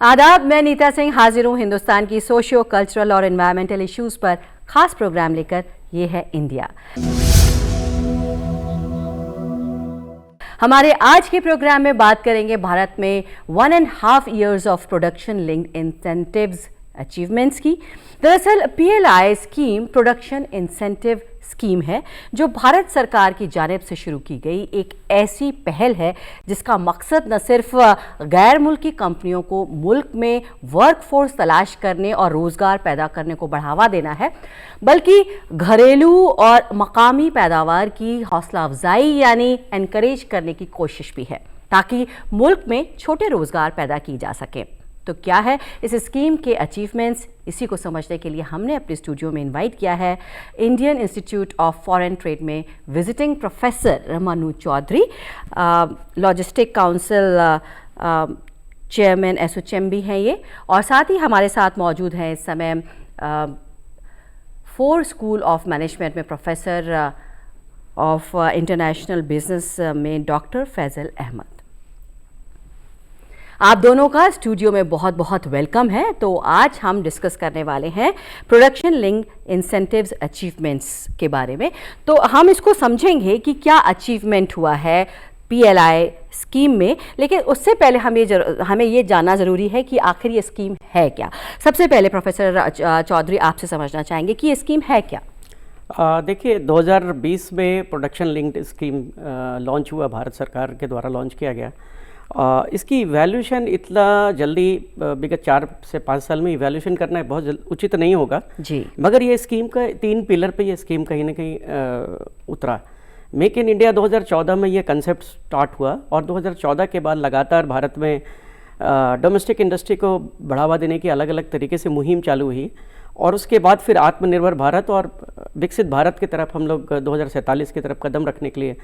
आदाब, मैं नीता सिंह हाजिर हूँ हिंदुस्तान की सोशियो कल्चरल और एनवायरमेंटल इश्यूज पर खास प्रोग्राम लेकर। ये है इंडिया। हमारे आज के प्रोग्राम में बात करेंगे भारत में 1.5 years of production linked incentives achievements की। दरअसल PLI scheme production incentive scheme है जो भारत सरकार की जानिब से शुरू की गई एक ऐसी पहल है जिसका मकसद न सिर्फ गैर मुल्की कंपनियों को मुल्क में वर्कफोर्स तलाश करने और रोजगार पैदा करने को बढ़ावा देना है, बल्कि घरेलू और मकामी पैदावार की हौसला अफजाई यानी एनकरेज करने की कोशिश भी है ताकि मुल्क में छोटे रोजगार पैदा की जा सके। तो क्या है इस स्कीम के अचीवमेंट्स, इसी को समझने के लिए हमने अपने स्टूडियो में इनवाइट किया है Indian Institute of Foreign Trade में visiting professor Manu Chaudhary, logistic council chairman ASSOCHAM भी हैं ये, और साथ ही हमारे साथ मौजूद हैं इस समय फोर्ड स्कूल ऑफ मैनेजमेंट में प्रोफेसर ऑफ इंटरनेशनल बिजनेस में डॉक्टर फैजल अहमद। आप दोनों का स्टूडियो में बहुत बहुत वेलकम है। तो आज हम डिस्कस करने वाले हैं प्रोडक्शन लिंक इंसेंटिव्स अचीवमेंट्स के बारे में। तो हम इसको समझेंगे कि क्या अचीवमेंट हुआ है पीएलआई स्कीम में, लेकिन उससे पहले हमें ये जानना ज़रूरी है कि आखिर ये स्कीम है क्या। सबसे पहले प्रोफेसर चौधरी आपसे समझना चाहेंगे कि ये स्कीम है क्या। देखिए 2020 में प्रोडक्शन लिंक्ड स्कीम लॉन्च हुआ, भारत सरकार के द्वारा लॉन्च किया गया। इसकी इवैल्यूएशन इतना जल्दी विगत 4 से 5 साल में इवैल्यूएशन करना बहुत उचित नहीं होगा जी, मगर ये स्कीम का 3 पिलर पे ये स्कीम कहीं ना कहीं उतरा। मेक इन इंडिया 2014 में ये कंसेप्ट स्टार्ट हुआ और 2014 के बाद लगातार भारत में डोमेस्टिक इंडस्ट्री को बढ़ावा देने की अलग अलग तरीके से मुहिम चालू हुई और उसके बाद फिर आत्मनिर्भर भारत और विकसित भारत की तरफ हम लोग 2047 की तरफ कदम रखने के लिए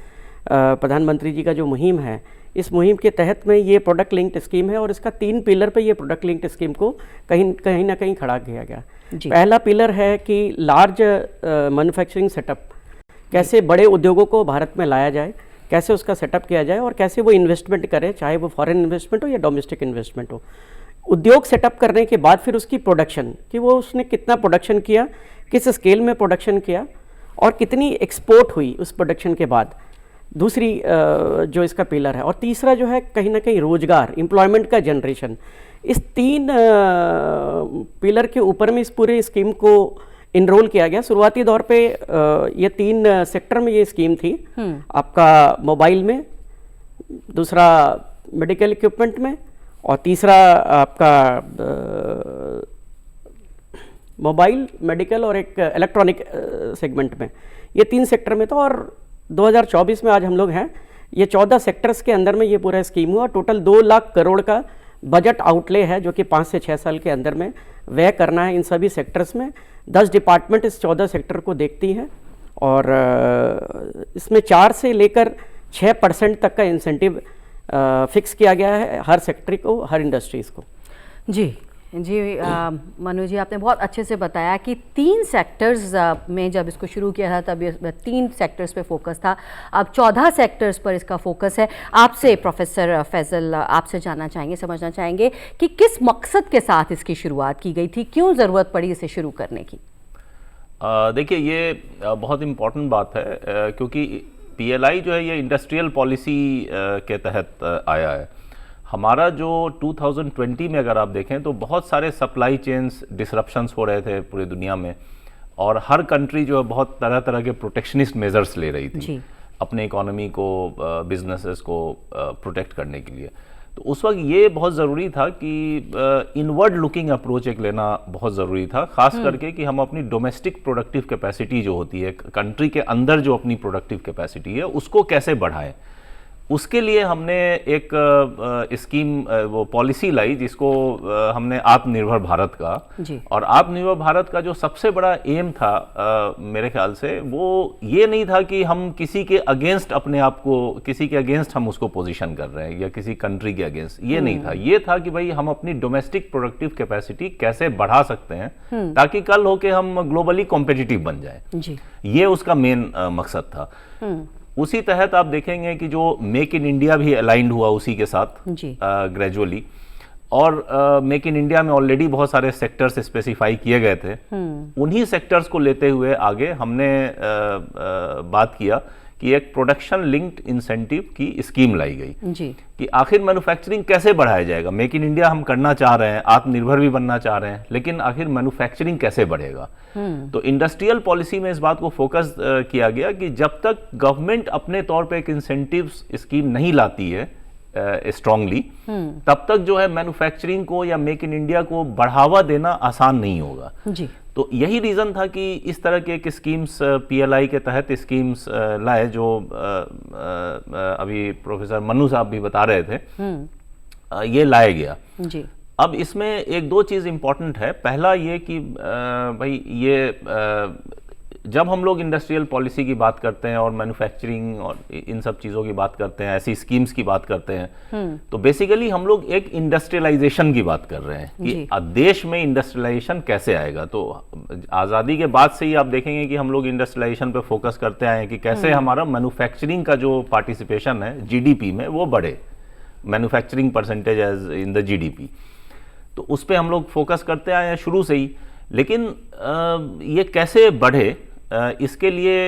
प्रधानमंत्री जी का जो मुहिम है, इस मुहिम के तहत में ये प्रोडक्ट लिंक्ड स्कीम है और इसका 3 पिलर पे ये प्रोडक्ट लिंक्ड स्कीम को कहीं ना कहीं खड़ा किया गया। पहला पिलर है कि लार्ज मैन्युफैक्चरिंग सेटअप, कैसे बड़े उद्योगों को भारत में लाया जाए, कैसे उसका सेटअप किया जाए और कैसे वो इन्वेस्टमेंट करे, चाहे वो फॉरेन इन्वेस्टमेंट हो या डोमेस्टिक इन्वेस्टमेंट हो। उद्योग सेटअप करने के बाद फिर उसकी प्रोडक्शन, कि वो उसने कितना प्रोडक्शन किया, किस स्केल में प्रोडक्शन किया और कितनी एक्सपोर्ट हुई उस प्रोडक्शन के बाद, दूसरी जो इसका पिलर है। और तीसरा जो है कहीं ना कहीं रोजगार, एम्प्लॉयमेंट का जनरेशन। इस 3 पिलर के ऊपर में इस पूरे स्कीम को इनरोल किया गया। शुरुआती दौर पे ये 3 सेक्टर में ये स्कीम थी, आपका मोबाइल में, दूसरा मेडिकल इक्विपमेंट में और तीसरा आपका मोबाइल, मेडिकल और एक इलेक्ट्रॉनिक सेगमेंट में। ये 3 सेक्टर में था और 2024 में आज हम लोग हैं, ये 14 सेक्टर्स के अंदर में ये पूरा स्कीम हुआ। टोटल 2 लाख करोड़ का बजट आउटले है जो कि 5 से 6 साल के अंदर में व्यय करना है इन सभी सेक्टर्स में। 10 डिपार्टमेंट इस 14 सेक्टर को देखती हैं और इसमें 4 से लेकर 6% तक का इंसेंटिव फिक्स किया गया है हर सेक्टर को, हर इंडस्ट्रीज़ को। जी मनु जी, आपने बहुत अच्छे से बताया कि 3 सेक्टर्स में जब इसको शुरू किया था तब 3 सेक्टर्स पे फोकस था, अब 14 सेक्टर्स पर इसका फोकस है। आपसे प्रोफेसर फैजल, आपसे जानना चाहेंगे, समझना चाहेंगे कि किस मकसद के साथ इसकी शुरुआत की गई थी, क्यों ज़रूरत पड़ी इसे शुरू करने की। देखिए ये बहुत इम्पॉर्टेंट बात है क्योंकि पीएलआई जो है ये इंडस्ट्रियल पॉलिसी के तहत आया है। हमारा जो 2020 में अगर आप देखें तो बहुत सारे सप्लाई चेन्स डिसरप्शंस हो रहे थे पूरी दुनिया में और हर कंट्री जो है बहुत तरह तरह के प्रोटेक्शनिस्ट मेजर्स ले रही थी अपने इकोनॉमी को, बिजनेसेस को प्रोटेक्ट करने के लिए। तो उस वक्त ये बहुत ज़रूरी था कि इनवर्ड लुकिंग अप्रोच एक लेना बहुत ज़रूरी था, ख़ास करके कि हम अपनी डोमेस्टिक प्रोडक्टिव कैपेसिटी जो होती है, कंट्री के अंदर जो अपनी प्रोडक्टिव कैपेसिटी है उसको कैसे बढ़ाएं। उसके लिए हमने एक स्कीम, वो पॉलिसी लाई जिसको हमने आत्मनिर्भर भारत का। और आत्मनिर्भर भारत का जो सबसे बड़ा एम था मेरे ख्याल से, वो ये नहीं था कि हम किसी के अगेंस्ट अपने आप को, किसी के अगेंस्ट हम उसको पोजीशन कर रहे हैं या किसी कंट्री के अगेंस्ट, ये नहीं था। ये था कि भाई हम अपनी डोमेस्टिक प्रोडक्टिव कैपेसिटी कैसे बढ़ा सकते हैं ताकि कल होके हम ग्लोबली कॉम्पिटिटिव बन जाए। ये उसका मेन मकसद था। उसी तहत आप देखेंगे कि जो मेक इन इंडिया भी अलाइंड हुआ उसी के साथ ग्रेजुअली। और मेक इन इंडिया में ऑलरेडी बहुत सारे सेक्टर्स स्पेसिफाई किए गए थे। उन्हीं सेक्टर्स को लेते हुए आगे हमने बात किया कि एक प्रोडक्शन लिंक्ड इंसेंटिव की स्कीम लाई गई जी। कि आखिर मैन्युफैक्चरिंग कैसे बढ़ाया जाएगा। मेक इन इंडिया हम करना चाह रहे हैं, आत्मनिर्भर भी बनना चाह रहे हैं, लेकिन आखिर मैन्युफैक्चरिंग कैसे बढ़ेगा। तो इंडस्ट्रियल पॉलिसी में इस बात को फोकस किया गया कि जब तक गवर्नमेंट अपने तौर पे एक इंसेंटिव स्कीम नहीं लाती है स्ट्रांगली, तब तक जो है मैन्युफैक्चरिंग को या मेक इन इंडिया को बढ़ावा देना आसान नहीं होगा जी। तो यही रीज़न था कि इस तरह के एक स्कीम्स पीएलआई के तहत स्कीम्स लाए, जो अभी प्रोफेसर मनु साहब भी बता रहे थे, ये लाया गया जी। अब इसमें एक दो चीज़ इंपॉर्टेंट है। पहला ये कि भाई ये जब हम लोग इंडस्ट्रियल पॉलिसी की बात करते हैं और मैन्युफैक्चरिंग और इन सब चीज़ों की बात करते हैं, ऐसी स्कीम्स की बात करते हैं, तो बेसिकली हम लोग एक इंडस्ट्रियलाइजेशन की बात कर रहे हैं कि देश में इंडस्ट्रियलाइजेशन कैसे आएगा। तो आज़ादी के बाद से ही आप देखेंगे कि हम लोग इंडस्ट्रियलाइजेशन पे फोकस करते आए हैं कि कैसे हमारा मैन्युफैक्चरिंग का जो पार्टिसिपेशन है जीडीपी में वो बढ़े, manufacturing percentage as in the GDP. तो उस पर हम लोग फोकस करते आए हैं शुरू से ही। लेकिन ये कैसे बढ़े, इसके लिए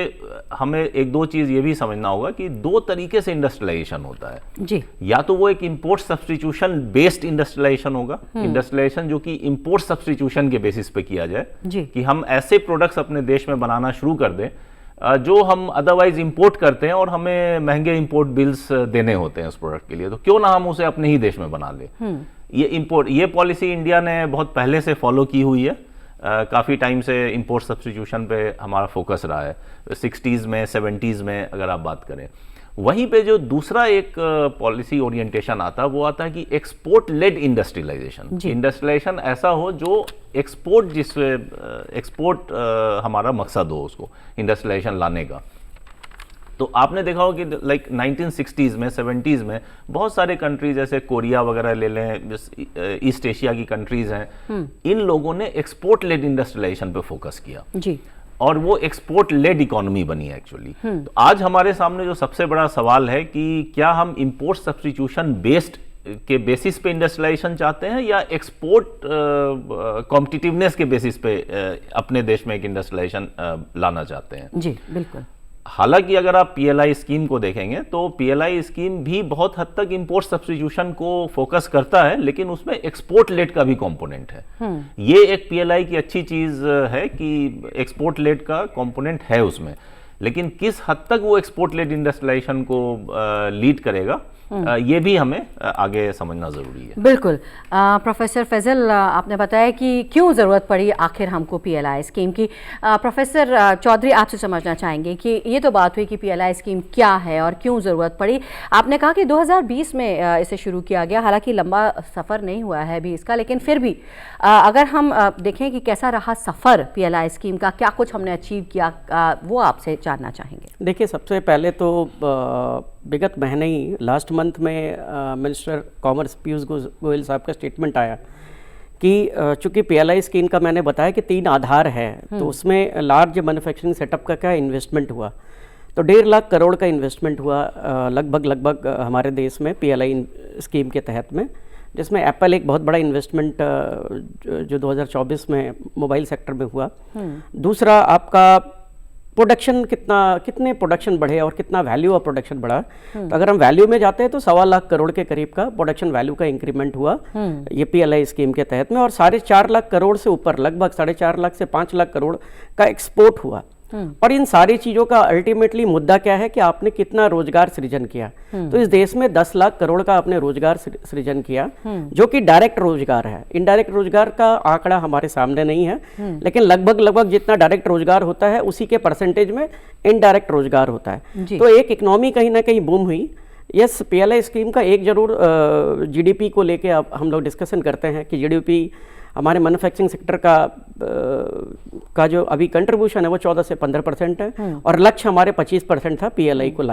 हमें एक दो चीज़ ये भी समझना होगा कि दो तरीके से इंडस्ट्रियलाइजेशन होता है जी। या तो वो एक इंपोर्ट सब्स्टिट्यूशन बेस्ड इंडस्ट्रियलाइजेशन होगा, इंडस्ट्रियलाइजेशन जो कि इंपोर्ट सब्स्टिट्यूशन के बेसिस पे किया जाए जी। कि हम ऐसे प्रोडक्ट्स अपने देश में बनाना शुरू कर दें जो हम अदरवाइज इंपोर्ट करते हैं और हमें महंगे इंपोर्ट बिल्स देने होते हैं उस प्रोडक्ट के लिए, तो क्यों ना हम उसे अपने ही देश में बना लें। ये पॉलिसी इंडिया ने बहुत पहले से फॉलो की हुई है। काफ़ी टाइम से इंपोर्ट सब्स्टिट्यूशन पे हमारा फोकस रहा है, 60s में 70s में अगर आप बात करें। वहीं पे जो दूसरा एक पॉलिसी ओरिएंटेशन आता है वो आता है कि एक्सपोर्ट लेड इंडस्ट्रियलाइजेशन। इंडस्ट्रियलाइजेशन ऐसा हो जो एक्सपोर्ट, जिससे एक्सपोर्ट हमारा मकसद हो उसको इंडस्ट्रियलाइजेशन लाने का। तो आपने देखा हो कि लाइक 1960s में 70s में बहुत सारे कंट्रीज जैसे कोरिया वगैरह ले लें, ईस्ट एशिया की कंट्रीज हैं, इन लोगों ने एक्सपोर्ट लेड इंडस्ट्रियलाइजेशन पे फोकस किया जी। और वो एक्सपोर्ट लेड इकोनॉमी बनी है एक्चुअली। तो आज हमारे सामने जो सबसे बड़ा सवाल है कि क्या हम इंपोर्ट सब्स्टिट्यूशन बेस्ड के बेसिस पे इंडस्ट्रियलाइजेशन चाहते हैं या एक्सपोर्ट कॉम्पिटिटिवनेस के बेसिस पे अपने देश में एक इंडस्ट्रियलाइजेशन लाना चाहते हैं। जी बिल्कुल। हालांकि अगर आप पीएलआई स्कीम को देखेंगे तो पीएलआई स्कीम भी बहुत हद तक इंपोर्ट सब्स्टिट्यूशन को फोकस करता है, लेकिन उसमें एक्सपोर्ट लेड का भी कंपोनेंट है। ये एक पीएलआई की अच्छी चीज है कि एक्सपोर्ट लेड का कंपोनेंट है उसमें, लेकिन किस हद तक वो एक्सपोर्ट लेड इंडस्ट्रियलाइजेशन को लीड करेगा ये भी हमें आगे समझना ज़रूरी है। बिल्कुल। प्रोफेसर फैजल, आपने बताया कि क्यों ज़रूरत पड़ी आखिर हमको पीएलआई स्कीम की। प्रोफेसर चौधरी, आपसे समझना चाहेंगे कि ये तो बात हुई कि पीएलआई स्कीम क्या है और क्यों ज़रूरत पड़ी। आपने कहा कि 2020 में इसे शुरू किया गया, हालांकि लंबा सफ़र नहीं हुआ है अभी इसका, लेकिन फिर भी अगर हम देखें कि कैसा रहा सफ़र पीएलआई स्कीम का, क्या कुछ हमने अचीव किया, वो आपसे जानना चाहेंगे। देखिए, सबसे पहले तो विगत महीने ही लास्ट मंथ में मिनिस्टर कॉमर्स पीयूष गोयल साहब का स्टेटमेंट आया कि चूंकि पीएलआई स्कीम का मैंने बताया कि 3 आधार है, तो उसमें लार्ज मैन्युफैक्चरिंग सेटअप का क्या इन्वेस्टमेंट हुआ, तो 1.5 लाख करोड़ का इन्वेस्टमेंट हुआ लगभग हमारे देश में पीएलआई स्कीम के तहत में, जिसमें एप्पल एक बहुत बड़ा इन्वेस्टमेंट जो 2024 में मोबाइल सेक्टर में हुआ। दूसरा आपका प्रोडक्शन, कितने प्रोडक्शन बढ़े और कितना वैल्यू ऑफ प्रोडक्शन बढ़ा। तो अगर हम वैल्यू में जाते हैं तो 1.25 लाख करोड़ के करीब का प्रोडक्शन वैल्यू का इंक्रीमेंट हुआ ये पीएलआई स्कीम के तहत में, और 4.5 लाख करोड़ से ऊपर, लगभग 4.5 लाख से 5 लाख करोड़ का एक्सपोर्ट हुआ। और इन सारी चीज़ों का अल्टीमेटली मुद्दा क्या है कि आपने कितना रोजगार सृजन किया। तो इस देश में 10 लाख करोड़ का आपने रोजगार सृजन किया, जो कि डायरेक्ट रोजगार है। इनडायरेक्ट रोजगार का आंकड़ा हमारे सामने नहीं है, लेकिन लगभग जितना डायरेक्ट रोजगार होता है उसी के परसेंटेज में इनडायरेक्ट रोजगार होता है। तो एक इकोनॉमी कहीं ना कहीं बूम हुई। यस, पीएलआई स्कीम का एक जरूर जीडीपी को लेके अब हम लोग डिस्कशन करते हैं कि जीडीपी हमारे मैन्युफैक्चरिंग सेक्टर का जो अभी कंट्रीब्यूशन है वो 14 से 15% है, और लक्ष्य हमारे 25% था पीएलआई को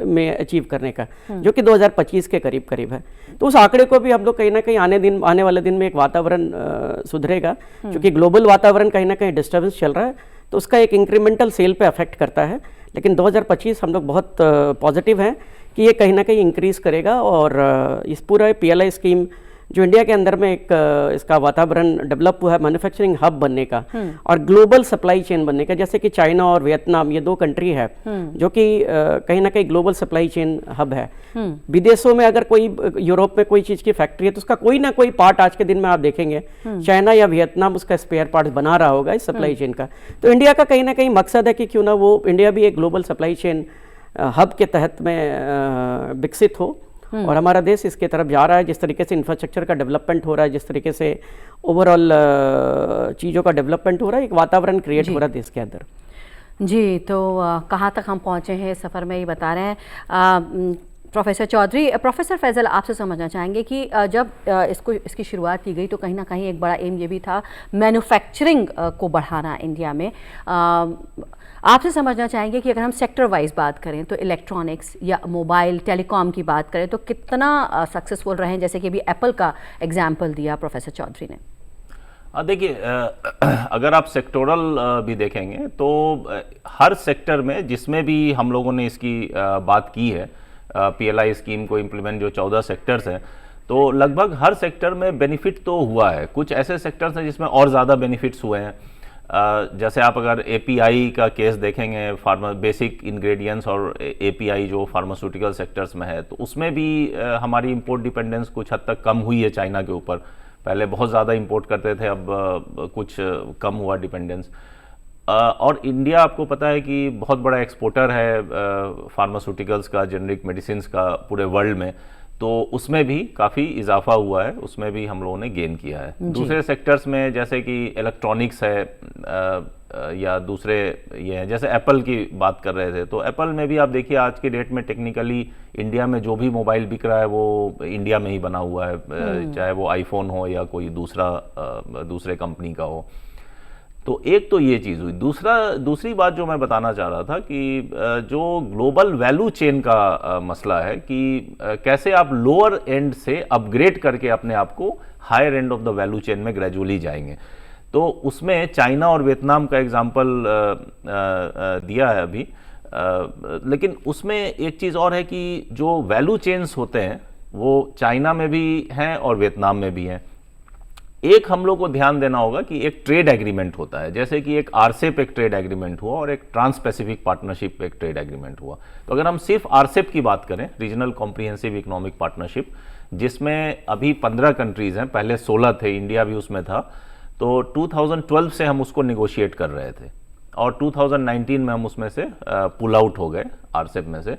में अचीव करने का, जो कि 2025 के करीब है। तो उस आंकड़े को भी हम लोग कहीं ना कहीं आने वाले दिन में एक वातावरण सुधरेगा, क्योंकि ग्लोबल वातावरण कहीं ना कहीं डिस्टर्बेंस चल रहा है, तो उसका एक इंक्रीमेंटल सेल पे अफेक्ट करता है। लेकिन 2025 हम लोग बहुत पॉजिटिव हैं कि ये कहीं ना कहीं इंक्रीज करेगा, और इस पूरा पीएलआई स्कीम जो इंडिया के अंदर में एक इसका वातावरण डेवलप हुआ है मैन्युफैक्चरिंग हब बनने का और ग्लोबल सप्लाई चेन बनने का, जैसे कि चाइना और वियतनाम ये 2 कंट्री है जो कि कहीं ना कहीं ग्लोबल सप्लाई चेन हब है। विदेशों में अगर कोई यूरोप में कोई चीज़ की फैक्ट्री है तो उसका कोई ना कोई पार्ट आज के दिन में आप देखेंगे चाइना या वियतनाम उसका स्पेयर पार्ट बना रहा होगा इस सप्लाई चेन का। तो इंडिया का कहीं ना कहीं मकसद है कि क्यों ना वो इंडिया भी एक ग्लोबल सप्लाई चेन हब के तहत में विकसित हो और हमारा देश इसके तरफ जा रहा है। जिस तरीके से इंफ्रास्ट्रक्चर का डेवलपमेंट हो रहा है, जिस तरीके से ओवरऑल चीज़ों का डेवलपमेंट हो रहा है, एक वातावरण क्रिएट हो रहा है देश के अंदर। जी, तो कहाँ तक हम पहुँचे हैं सफ़र में, ये बता रहे हैं प्रोफेसर चौधरी। प्रोफेसर फैज़ल, आपसे समझना चाहेंगे कि जब इसकी शुरुआत की गई तो कहीं ना कहीं एक बड़ा एम ये भी था मैन्युफैक्चरिंग को बढ़ाना इंडिया में। आपसे समझना चाहेंगे कि अगर हम सेक्टर वाइज बात करें तो इलेक्ट्रॉनिक्स या मोबाइल टेलीकॉम की बात करें तो कितना सक्सेसफुल रहे हैं, जैसे कि अभी एप्पल का एग्जाम्पल दिया प्रोफेसर चौधरी ने। देखिए, अगर आप सेक्टोरल भी देखेंगे तो हर सेक्टर में जिसमें भी हम लोगों ने इसकी बात की है, PLI स्कीम को इम्प्लीमेंट जो 14 सेक्टर्स हैं, तो लगभग हर सेक्टर में बेनिफिट तो हुआ है। कुछ ऐसे सेक्टर्स हैं जिसमें और ज़्यादा बेनिफिट्स हुए हैं। जैसे आप अगर API का केस देखेंगे, बेसिक इंग्रेडिएंट्स और API जो फार्मास्यूटिकल सेक्टर्स में है, तो उसमें भी हमारी इंपोर्ट डिपेंडेंस कुछ हद तक कम हुई है चाइना के ऊपर। पहले बहुत ज़्यादा इंपोर्ट करते थे, अब कुछ कम हुआ डिपेंडेंस। और इंडिया आपको पता है कि बहुत बड़ा एक्सपोर्टर है फार्मास्यूटिकल्स का, जेनरिक मेडिसिन्स का पूरे वर्ल्ड में, तो उसमें भी काफ़ी इजाफा हुआ है, उसमें भी हम लोगों ने गेन किया है। दूसरे सेक्टर्स में जैसे कि इलेक्ट्रॉनिक्स है या दूसरे ये हैं, जैसे एप्पल की बात कर रहे थे, तो एप्पल में भी आप देखिए आज के डेट में टेक्निकली इंडिया में जो भी मोबाइल बिक रहा है वो इंडिया में ही बना हुआ है, चाहे वो आईफोन हो या कोई दूसरे कंपनी का हो। तो एक तो ये चीज़ हुई। दूसरी बात जो मैं बताना चाह रहा था कि जो ग्लोबल वैल्यू चेन का मसला है कि कैसे आप लोअर एंड से अपग्रेड करके अपने आप को higher end of the value chain में ग्रेजुअली जाएंगे। तो उसमें चाइना और वियतनाम का एग्जांपल दिया है अभी, लेकिन उसमें एक चीज़ और है कि जो वैल्यू चेन्स होते हैं वो चाइना में भी हैं और वियतनाम में भी हैं। एक हम लोग को ध्यान देना होगा कि एक ट्रेड एग्रीमेंट होता है, जैसे कि एक RCEP एक ट्रेड एग्रीमेंट हुआ और एक ट्रांस पैसिफिक पार्टनरशिप एक ट्रेड एग्रीमेंट हुआ। तो अगर हम सिर्फ RCEP की बात करें, रीजनल कॉम्प्रिहेंसिव इकोनॉमिक पार्टनरशिप, जिसमें अभी 15 कंट्रीज हैं, पहले 16 थे, इंडिया भी उसमें था, तो 2012 से हम उसको निगोशिएट कर रहे थे और 2019 में हम उसमें से पुल आउट हो गए RCEP में से।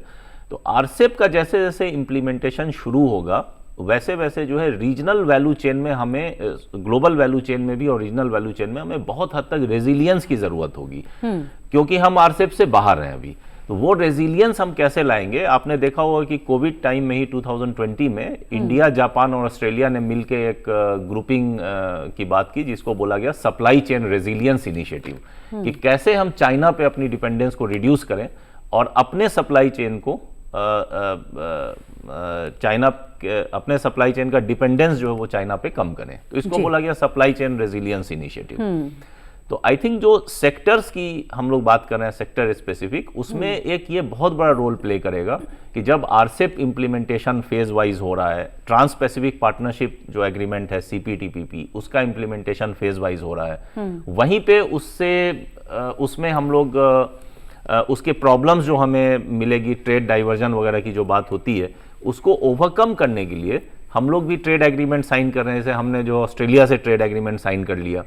तो RCEP का जैसे जैसे इम्प्लीमेंटेशन शुरू होगा वैसे वैसे जो है रीजनल वैल्यू चेन में हमें, ग्लोबल वैल्यू चेन में भी और रीजनल वैल्यू चेन में हमें बहुत हद तक रेजिलियंस की ज़रूरत होगी, क्योंकि हम RCEP से बाहर हैं अभी। तो वो रेजिलियंस हम कैसे लाएंगे? आपने देखा होगा कि कोविड टाइम में ही 2020 में इंडिया, जापान और ऑस्ट्रेलिया ने मिलकर एक ग्रुपिंग की बात की जिसको बोला गया सप्लाई चेन रेजिलियंस इनिशिएटिव, कि कैसे हम चाइना पे अपनी डिपेंडेंस को रिड्यूस करें और अपने सप्लाई चेन को अपने सप्लाई चेन का डिपेंडेंस जो है वो चाइना पे कम करें। तो इसको बोला गया सप्लाई चेन रेजिलियंस इनिशिएटिव। तो आई थिंक जो सेक्टर्स की हम लोग बात कर रहे हैं, सेक्टर स्पेसिफिक, उसमें एक ये बहुत बड़ा रोल प्ले करेगा कि जब RCEP इम्प्लीमेंटेशन फेज वाइज हो रहा है, ट्रांस पैसिफिक पार्टनरशिप जो एग्रीमेंट है CPTPP, उसका इम्प्लीमेंटेशन फेज वाइज हो रहा है, वहीं पे उसमें हम लोग उसके प्रॉब्लम्स जो हमें मिलेगी, ट्रेड डाइवर्जन वगैरह की जो बात होती है, उसको ओवरकम करने के लिए हम लोग भी ट्रेड एग्रीमेंट साइन कर रहे हैं। जैसे हमने जो ऑस्ट्रेलिया से ट्रेड एग्रीमेंट साइन कर लिया,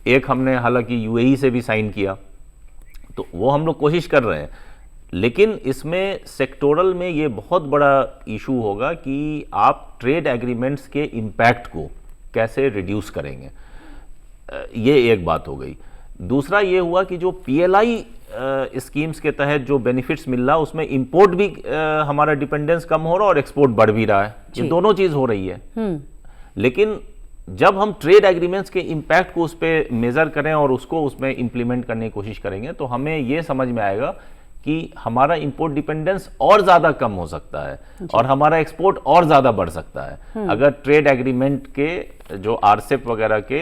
एक हमने हालांकि UAE से भी साइन किया, तो वो हम लोग कोशिश कर रहे हैं। लेकिन इसमें सेक्टोरल में ये बहुत बड़ा इशू होगा कि आप ट्रेड एग्रीमेंट्स के इम्पैक्ट को कैसे रिड्यूस करेंगे, ये एक बात हो गई। दूसरा ये हुआ कि जो PLI स्कीम्स के तहत जो बेनिफिट्स मिल रहा है उसमें इंपोर्ट भी हमारा डिपेंडेंस कम हो रहा है और एक्सपोर्ट बढ़ भी रहा है, ये दोनों चीज़ हो रही है। लेकिन जब हम ट्रेड एग्रीमेंट्स के इम्पैक्ट को उस पर मेज़र करें और उसको उसमें इम्प्लीमेंट करने की कोशिश करेंगे तो हमें ये समझ में आएगा कि हमारा इंपोर्ट डिपेंडेंस और ज़्यादा कम हो सकता है और हमारा एक्सपोर्ट और ज़्यादा बढ़ सकता है अगर ट्रेड एग्रीमेंट के जो आरसेप वगैरह के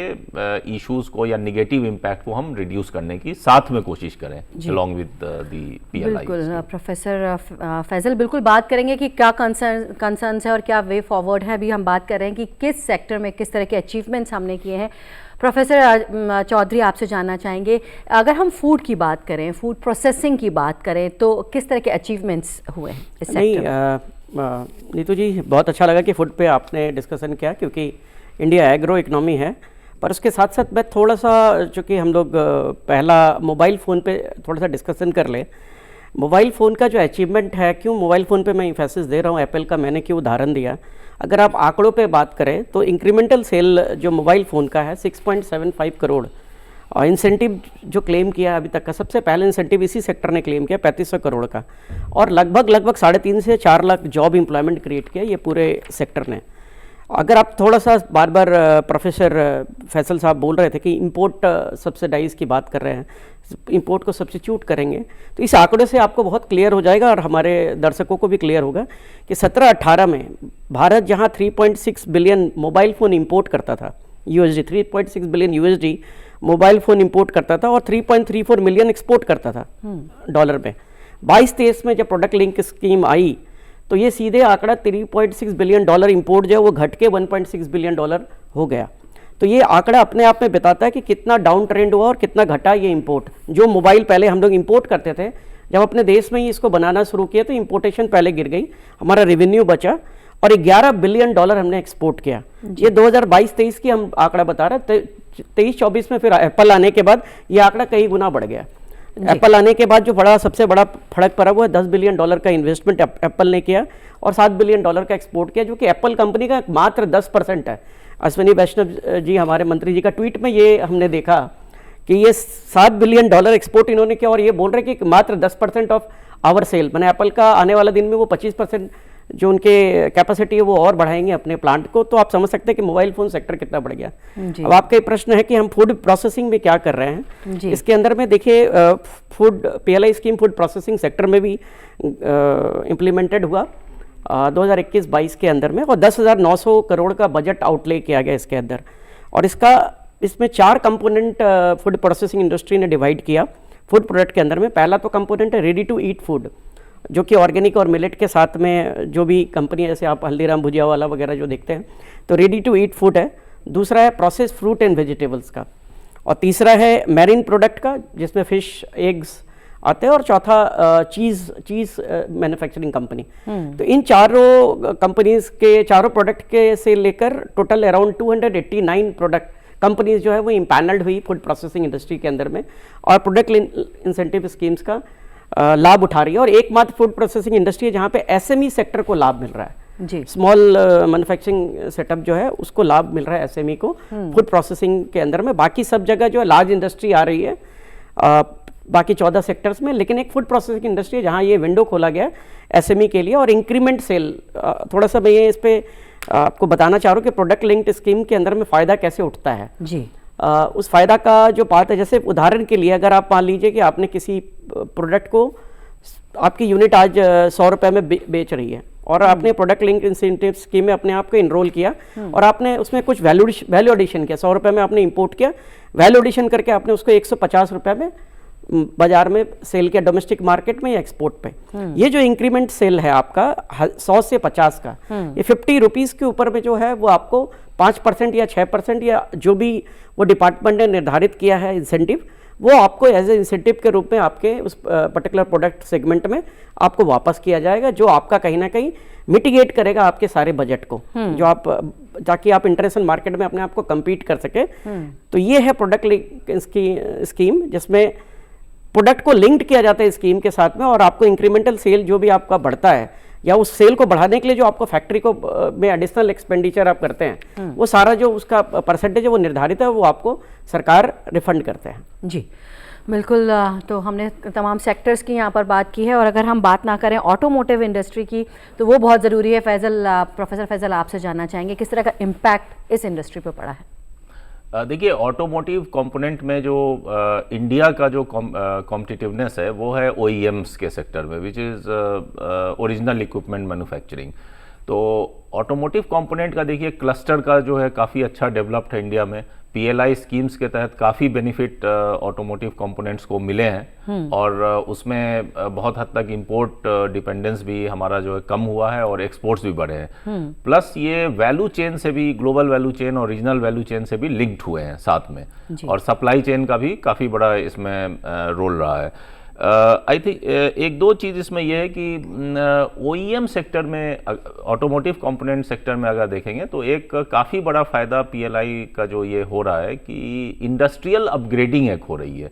इश्यूज को या निगेटिव इम्पैक्ट को हम रिड्यूस करने की साथ में कोशिश करें अलॉन्ग विद दी पीएलआई। बिल्कुल प्रोफेसर फैजल, बिल्कुल बात करेंगे कि क्या कंसर्न्स है और क्या वे फॉरवर्ड है। अभी हम बात कर रहे हैं कि किस सेक्टर में किस तरह के अचीवमेंट्स हमने किए हैं। प्रोफेसर चौधरी, आपसे जानना चाहेंगे, अगर हम फूड की बात करें, फूड प्रोसेसिंग की बात करें, तो किस तरह के अचीवमेंट्स हुए हैं इस सेक्टर में? नीतू जी, बहुत अच्छा लगा कि फूड पे आपने डिस्कशन किया, क्योंकि इंडिया एग्रो इकोनॉमी है। पर उसके साथ साथ मैं थोड़ा सा, चूँकि हम लोग पहला मोबाइल फ़ोन पे थोड़ा सा डिस्कशन कर लें। मोबाइल फ़ोन का जो अचीवमेंट है, क्यों मोबाइल फ़ोन पे मैं इम्फेसिस दे रहा हूँ, एप्पल का मैंने क्यों उदाहरण दिया। अगर आप आंकड़ों पे बात करें तो इंक्रीमेंटल सेल जो मोबाइल फ़ोन का है 6.75 करोड़, और इंसेंटिव जो क्लेम किया अभी तक का, सबसे पहले इंसेंटिव इसी सेक्टर ने क्लेम किया 3500 करोड़ का, और लगभग 3.5 से 4 लाख जॉब एम्प्लॉयमेंट क्रिएट किया ये पूरे सेक्टर ने। अगर आप थोड़ा सा बार बार प्रोफेसर फैसल साहब बोल रहे थे कि इंपोर्ट सब्सिडाइज की बात कर रहे हैं, इंपोर्ट को सब्स्टिट्यूट करेंगे, तो इस आंकड़े से आपको बहुत क्लियर हो जाएगा और हमारे दर्शकों को भी क्लियर होगा कि 17-18 में भारत जहां 3.6 बिलियन मोबाइल फ़ोन इंपोर्ट करता था, USD 3.6 billion USD mobile phone import करता था और 3.34 मिलियन एक्सपोर्ट करता था डॉलर में। 22-23 में जब प्रोडक्ट लिंक स्कीम आई तो ये सीधे आंकड़ा 3.6 बिलियन डॉलर इंपोर्ट जो है वो घट के 1.6 बिलियन डॉलर हो गया। तो ये आंकड़ा अपने आप में बताता है कि कितना डाउन ट्रेंड हुआ और कितना घटा ये इंपोर्ट। जो मोबाइल पहले हम लोग इंपोर्ट करते थे, जब अपने देश में ही इसको बनाना शुरू किया तो इंपोर्टेशन पहले गिर गई, हमारा रेवेन्यू बचा और 11 बिलियन डॉलर हमने एक्सपोर्ट किया। ये 2022-23 की हम आंकड़ा बता रहे हैं। 23-24 में फिर एप्पल आने के बाद ये आंकड़ा कई गुना बढ़ गया। एप्पल आने के बाद जो सबसे बड़ा फर्क पड़ा वो है 10 बिलियन डॉलर का इन्वेस्टमेंट एप्पल ने किया और 7 बिलियन डॉलर का एक्सपोर्ट किया, जो कि एप्पल कंपनी का मात्र 10% है। अश्विनी वैष्णव जी, हमारे मंत्री जी का ट्वीट में ये हमने देखा कि ये 7 बिलियन डॉलर एक्सपोर्ट इन्होंने किया और ये बोल रहे कि मात्र 10% ऑफ आवर सेल, मैंने एप्पल का आने वाला दिन में वो 25% जो उनके कैपेसिटी है वो और बढ़ाएंगे अपने प्लांट को। तो आप समझ सकते हैं कि मोबाइल फोन सेक्टर कितना बढ़ गया। अब आपका प्रश्न है कि हम फूड प्रोसेसिंग में क्या कर रहे हैं। इसके अंदर में देखिए, food PLI scheme food processing sector में भी इम्प्लीमेंटेड हुआ 2021-22 के अंदर में, और 10,900 करोड़ का बजट आउटले किया गया इसके अंदर। और इसमें 4 कंपोनेंट फूड प्रोसेसिंग इंडस्ट्री ने डिवाइड किया फूड प्रोडक्ट के अंदर में। पहला तो कंपोनेंट है रेडी टू ईट फूड, जो कि ऑर्गेनिक और मिलेट के साथ में जो भी कंपनी, जैसे आप हल्दीराम भुजिया वाला वगैरह जो देखते हैं, तो रेडी टू ईट फूड है। दूसरा है प्रोसेस फ्रूट एंड वेजिटेबल्स का, और तीसरा है मैरीन प्रोडक्ट का जिसमें फिश एग्स आते हैं, और चौथा चीज़ मैन्युफैक्चरिंग कंपनी। तो इन चारों कंपनीज के चारों प्रोडक्ट के से लेकर टोटल अराउंड 289 प्रोडक्ट कंपनीज जो है वो इम्पैनल्ड हुई फूड प्रोसेसिंग इंडस्ट्री के अंदर में, और प्रोडक्ट इंसेंटिव स्कीम्स का लाभ उठा रही है। और एकमात्र फूड प्रोसेसिंग इंडस्ट्री है जहाँ पे एसएमई सेक्टर को लाभ मिल रहा है जी। स्मॉल मैन्युफैक्चरिंग सेटअप जो है उसको लाभ मिल रहा है एसएमई को फूड प्रोसेसिंग के अंदर में। बाकी सब जगह जो है लार्ज इंडस्ट्री आ रही है बाकी 14 सेक्टर्स में, लेकिन एक फूड प्रोसेसिंग इंडस्ट्री है जहाँ ये विंडो खोला गया एसएमई के लिए। और इंक्रीमेंट सेल, थोड़ा सा मैं ये इस पर आपको बताना चाह रहा हूँ कि प्रोडक्ट लिंक्ड स्कीम के अंदर में फ़ायदा कैसे उठता है जी। उस फायदा का जो पार्ट है, जैसे उदाहरण के लिए अगर आप मान लीजिए कि आपने किसी प्रोडक्ट को, आपकी यूनिट आज 100 रुपये में बेच रही है और आपने प्रोडक्ट लिंक इंसेंटिव स्कीम में अपने आप को इनरोल किया और आपने उसमें कुछ वैल्यू एडिशन किया। 100 रुपये में आपने इंपोर्ट किया, वैल्यू एडिशन करके आपने उसको 150 रुपये में बाजार में सेल किया, डोमेस्टिक मार्केट में या एक्सपोर्ट पे। ये जो इंक्रीमेंट सेल है आपका 100 से 50 का, ये 50 रुपीज़ के ऊपर में जो है वो आपको 5% या 6% या जो भी वो डिपार्टमेंट ने निर्धारित किया है इंसेंटिव, वो आपको एज ए इंसेंटिव के रूप में आपके उस पर्टिकुलर प्रोडक्ट सेगमेंट में आपको वापस किया जाएगा, जो आपका कहीं ना कहीं मिटिगेट करेगा आपके सारे बजट को, जो आप ताकि आप इंटरनेशनल मार्केट में अपने आप को कम्पीट कर सके। तो ये है प्रोडक्ट लिंक स्कीम, जिसमें प्रोडक्ट को लिंक्ड किया जाता है स्कीम के साथ में, और आपको इंक्रीमेंटल सेल जो भी आपका बढ़ता है या उस सेल को बढ़ाने के लिए जो आपको फैक्ट्री को में एडिशनल एक्सपेंडिचर आप करते हैं, वो सारा जो उसका परसेंटेज है वो निर्धारित है, वो आपको सरकार रिफंड करते हैं जी। बिल्कुल, तो हमने तमाम सेक्टर्स की यहाँ पर बात की है, और अगर हम बात ना करें ऑटोमोटिव इंडस्ट्री की तो वो बहुत ज़रूरी है। प्रोफेसर फैजल आपसे जानना चाहेंगे किस तरह का इम्पैक्ट इस इंडस्ट्री पर पड़ा है। देखिए ऑटोमोटिव कंपोनेंट में जो इंडिया का जो कॉम्पिटिटिवनेस है वो है OEMs के सेक्टर में, which is original equipment manufacturing. तो ऑटोमोटिव कंपोनेंट का देखिए क्लस्टर का जो है काफ़ी अच्छा डेवलप्ड है इंडिया में। PLI स्कीम्स के तहत काफ़ी बेनिफिट ऑटोमोटिव कंपोनेंट्स को मिले हैं और उसमें बहुत हद तक इंपोर्ट डिपेंडेंस भी हमारा जो है कम हुआ है और एक्सपोर्ट्स भी बढ़े हैं। प्लस ये वैल्यू चेन से भी, ग्लोबल वैल्यू चेन और रीजनल वैल्यू चेन से भी लिंक्ड हुए हैं साथ में, और सप्लाई चेन का भी काफ़ी बड़ा इसमें रोल रहा है। आई थिंक एक दो चीज़ इसमें यह है कि OEM सेक्टर में, ऑटोमोटिव कंपोनेंट सेक्टर में अगर देखेंगे तो एक काफ़ी बड़ा फ़ायदा PLI का जो ये हो रहा है कि इंडस्ट्रियल अपग्रेडिंग एक हो रही है।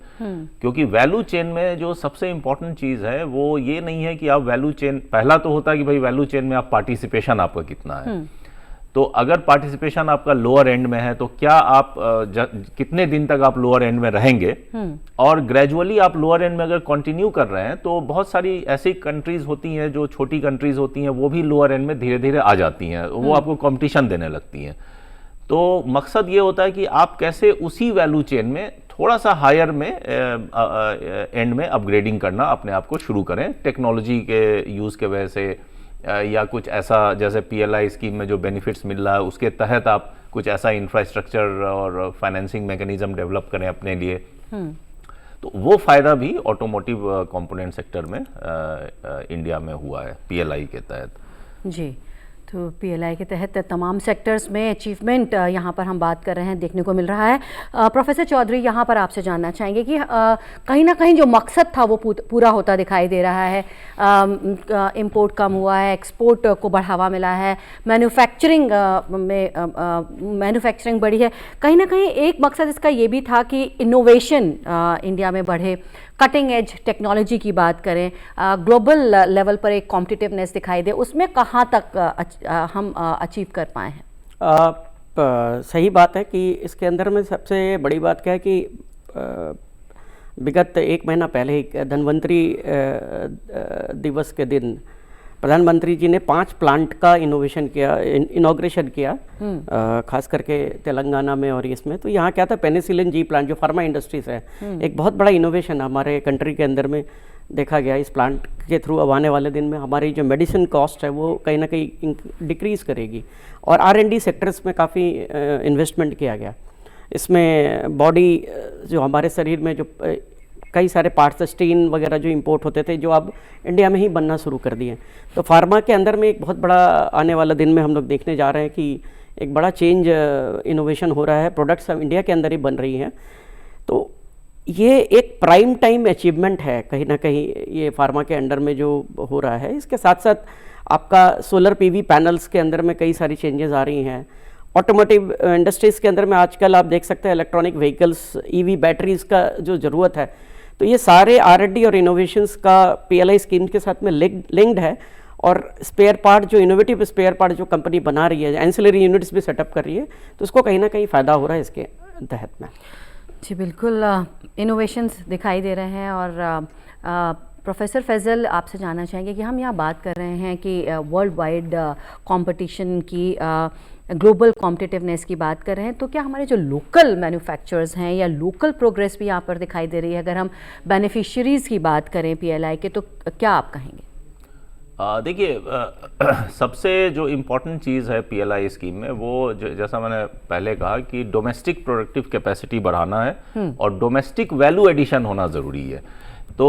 क्योंकि वैल्यू चेन में जो सबसे इम्पॉर्टेंट चीज़ है वो ये नहीं है कि आप वैल्यू चेन, पहला तो होता है कि भाई वैल्यू चेन में आप पार्टिसिपेशन आपका कितना है। तो अगर पार्टिसिपेशन आपका लोअर एंड में है तो क्या आप कितने दिन तक आप लोअर एंड में रहेंगे, और ग्रेजुअली आप लोअर एंड में अगर कंटिन्यू कर रहे हैं तो बहुत सारी ऐसी कंट्रीज होती हैं जो छोटी कंट्रीज होती हैं, वो भी लोअर एंड में धीरे धीरे आ जाती हैं, वो आपको कंपटीशन देने लगती हैं। तो मकसद ये होता है कि आप कैसे उसी वैल्यू चेन में थोड़ा सा हायर में एंड में अपग्रेडिंग करना अपने आप को शुरू करें, टेक्नोलॉजी के यूज़ के वजह से, या कुछ ऐसा जैसे PLI स्कीम में जो बेनिफिट्स मिल रहा है उसके तहत आप कुछ ऐसा इंफ्रास्ट्रक्चर और फाइनेंसिंग मैकेनिज्म डेवलप करें अपने लिए। तो वो फ़ायदा भी ऑटोमोटिव कंपोनेंट सेक्टर में इंडिया में हुआ है PLI के तहत। जी, तो PLI के तहत तमाम सेक्टर्स में अचीवमेंट यहाँ पर हम बात कर रहे हैं, देखने को मिल रहा है। प्रोफेसर चौधरी, यहाँ पर आपसे जानना चाहेंगे कि कहीं ना कहीं जो मकसद था वो पूरा होता दिखाई दे रहा है। इंपोर्ट कम हुआ है, एक्सपोर्ट को बढ़ावा मिला है, मैन्युफैक्चरिंग बढ़ी है। कहीं ना कहीं एक मकसद इसका ये भी था कि इनोवेशन इंडिया में बढ़े, कटिंग एज टेक्नोलॉजी की बात करें, ग्लोबल लेवल पर एक कॉम्पिटिटिवनेस दिखाई दे, उसमें कहाँ तक हम अचीव कर पाए हैं? सही बात है कि इसके अंदर में सबसे बड़ी बात क्या है कि विगत एक महीना पहले ही धन्वंतरी दिवस के दिन प्रधानमंत्री जी ने 5 प्लांट का इनॉग्रेशन किया, खास करके तेलंगाना में और इसमें। तो यहाँ क्या था, पेनिसिलिन जी प्लांट जो फार्मा इंडस्ट्रीज है, एक बहुत बड़ा इनोवेशन हमारे कंट्री के अंदर में देखा गया। इस प्लांट के थ्रू अब आने वाले दिन में हमारी जो मेडिसिन कॉस्ट है वो कहीं ना कहीं डिक्रीज करेगी, और R&D सेक्टर्स में काफ़ी इन्वेस्टमेंट किया गया। इसमें बॉडी जो हमारे शरीर में जो कई सारे पार्ट्स, स्टीन वगैरह जो इंपोर्ट होते थे, जो अब इंडिया में ही बनना शुरू कर दिए। तो फार्मा के अंदर में एक बहुत बड़ा आने वाला दिन में हम लोग देखने जा रहे हैं कि एक बड़ा चेंज, इनोवेशन हो रहा है, प्रोडक्ट्स अब इंडिया के अंदर ही बन रही हैं। तो ये एक प्राइम टाइम अचीवमेंट है कहीं ना कहीं, ये फार्मा के अंडर में जो हो रहा है। इसके साथ साथ आपका सोलर PV पैनल्स के अंदर में कई सारी चेंजेस आ रही हैं। ऑटोमोटिव इंडस्ट्रीज़ के अंदर में आजकल आप देख सकते हैं इलेक्ट्रॉनिक व्हीकल्स, EV बैटरीज़ का जो ज़रूरत है, तो ये सारे R&D और इनोवेशंस का PLI स्कीम के साथ में लिंक्ड है। और स्पेयर पार्ट, जो इनोवेटिव स्पेयर पार्ट जो कंपनी बना रही है, एंसिलरी यूनिट्स भी सेटअप कर रही है, तो उसको कहीं ना कहीं फ़ायदा हो रहा है इसके तहत में। जी बिल्कुल, इनोवेशंस दिखाई दे रहे हैं। और प्रोफेसर फैज़ल, आपसे जानना चाहेंगे कि हम यहाँ बात कर रहे हैं कि वर्ल्ड वाइड कंपटीशन की, ग्लोबल कॉम्पिटिटिवनेस की बात कर रहे हैं, तो क्या हमारे जो लोकल मैन्युफैक्चरर्स हैं या लोकल प्रोग्रेस भी यहाँ पर दिखाई दे रही है? अगर हम बेनिफिशियरीज़ की बात करें PLI के, तो क्या आप कहेंगे? देखिए, सबसे जो इम्पोर्टेंट चीज़ है PLI स्कीम में, वो जैसा मैंने पहले कहा कि डोमेस्टिक प्रोडक्टिव कैपेसिटी बढ़ाना है और डोमेस्टिक वैल्यू एडिशन होना ज़रूरी है। तो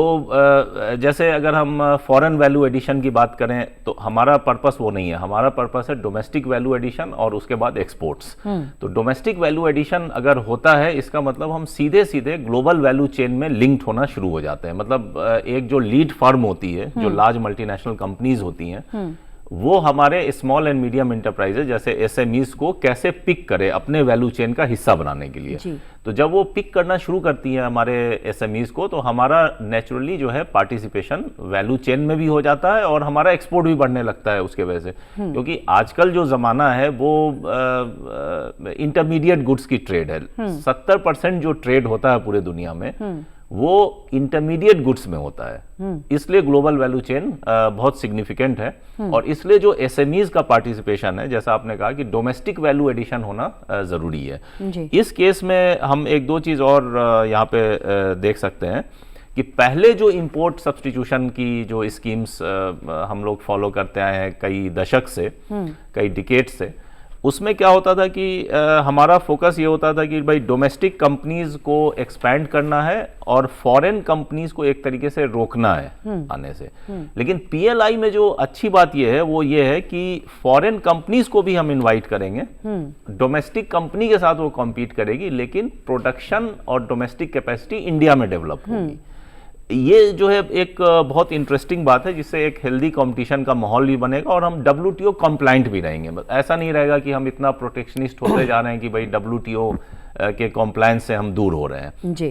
जैसे अगर हम फॉरेन वैल्यू एडिशन की बात करें तो हमारा पर्पस वो नहीं है, हमारा पर्पस है डोमेस्टिक वैल्यू एडिशन और उसके बाद एक्सपोर्ट्स। तो डोमेस्टिक वैल्यू एडिशन अगर होता है, इसका मतलब हम सीधे सीधे ग्लोबल वैल्यू चेन में लिंक्ड होना शुरू हो जाते हैं। मतलब एक जो लीड फर्म होती है, जो लार्ज मल्टीनेशनल कंपनीज होती हैं, वो हमारे स्मॉल एंड मीडियम एंटरप्राइजेज जैसे SMEs को कैसे पिक करे अपने वैल्यू चेन का हिस्सा बनाने के लिए। तो जब वो पिक करना शुरू करती है हमारे SMEs को, तो हमारा नेचुरली जो है पार्टिसिपेशन वैल्यू चेन में भी हो जाता है और हमारा एक्सपोर्ट भी बढ़ने लगता है उसके वजह से। क्योंकि आजकल जो ज़माना है वो इंटरमीडिएट गुड्स की ट्रेड है। 70% जो ट्रेड होता है पूरे दुनिया में वो इंटरमीडिएट गुड्स में होता है, इसलिए ग्लोबल वैल्यू चेन बहुत सिग्निफिकेंट है। और इसलिए जो एसएमईज का पार्टिसिपेशन है, जैसा आपने कहा कि डोमेस्टिक वैल्यू एडिशन होना जरूरी है। इस केस में हम एक दो चीज और यहाँ पे देख सकते हैं कि पहले जो इंपोर्ट सब्स्टिट्यूशन की जो स्कीम्स हम लोग फॉलो करते आए हैं कई दशक से, कई डिकेड से, उसमें क्या होता था कि हमारा फोकस ये होता था कि भाई डोमेस्टिक कंपनीज को एक्सपैंड करना है और फॉरेन कंपनीज को एक तरीके से रोकना है आने से। लेकिन पीएलआई में जो अच्छी बात ये है वो ये है कि फॉरेन कंपनीज को भी हम इनवाइट करेंगे, डोमेस्टिक कंपनी के साथ वो कॉम्पीट करेगी, लेकिन प्रोडक्शन और डोमेस्टिक कैपेसिटी इंडिया में डेवलप होगी। ये जो है एक बहुत इंटरेस्टिंग बात है, जिससे एक हेल्दी कंपटीशन का माहौल भी बनेगा और हम WTO कंप्लाइंट भी रहेंगे। ऐसा नहीं रहेगा कि हम इतना प्रोटेक्शनिस्ट होते जा रहे हैं कि भाई WTO के कंप्लायंस से हम दूर हो रहे हैं जी।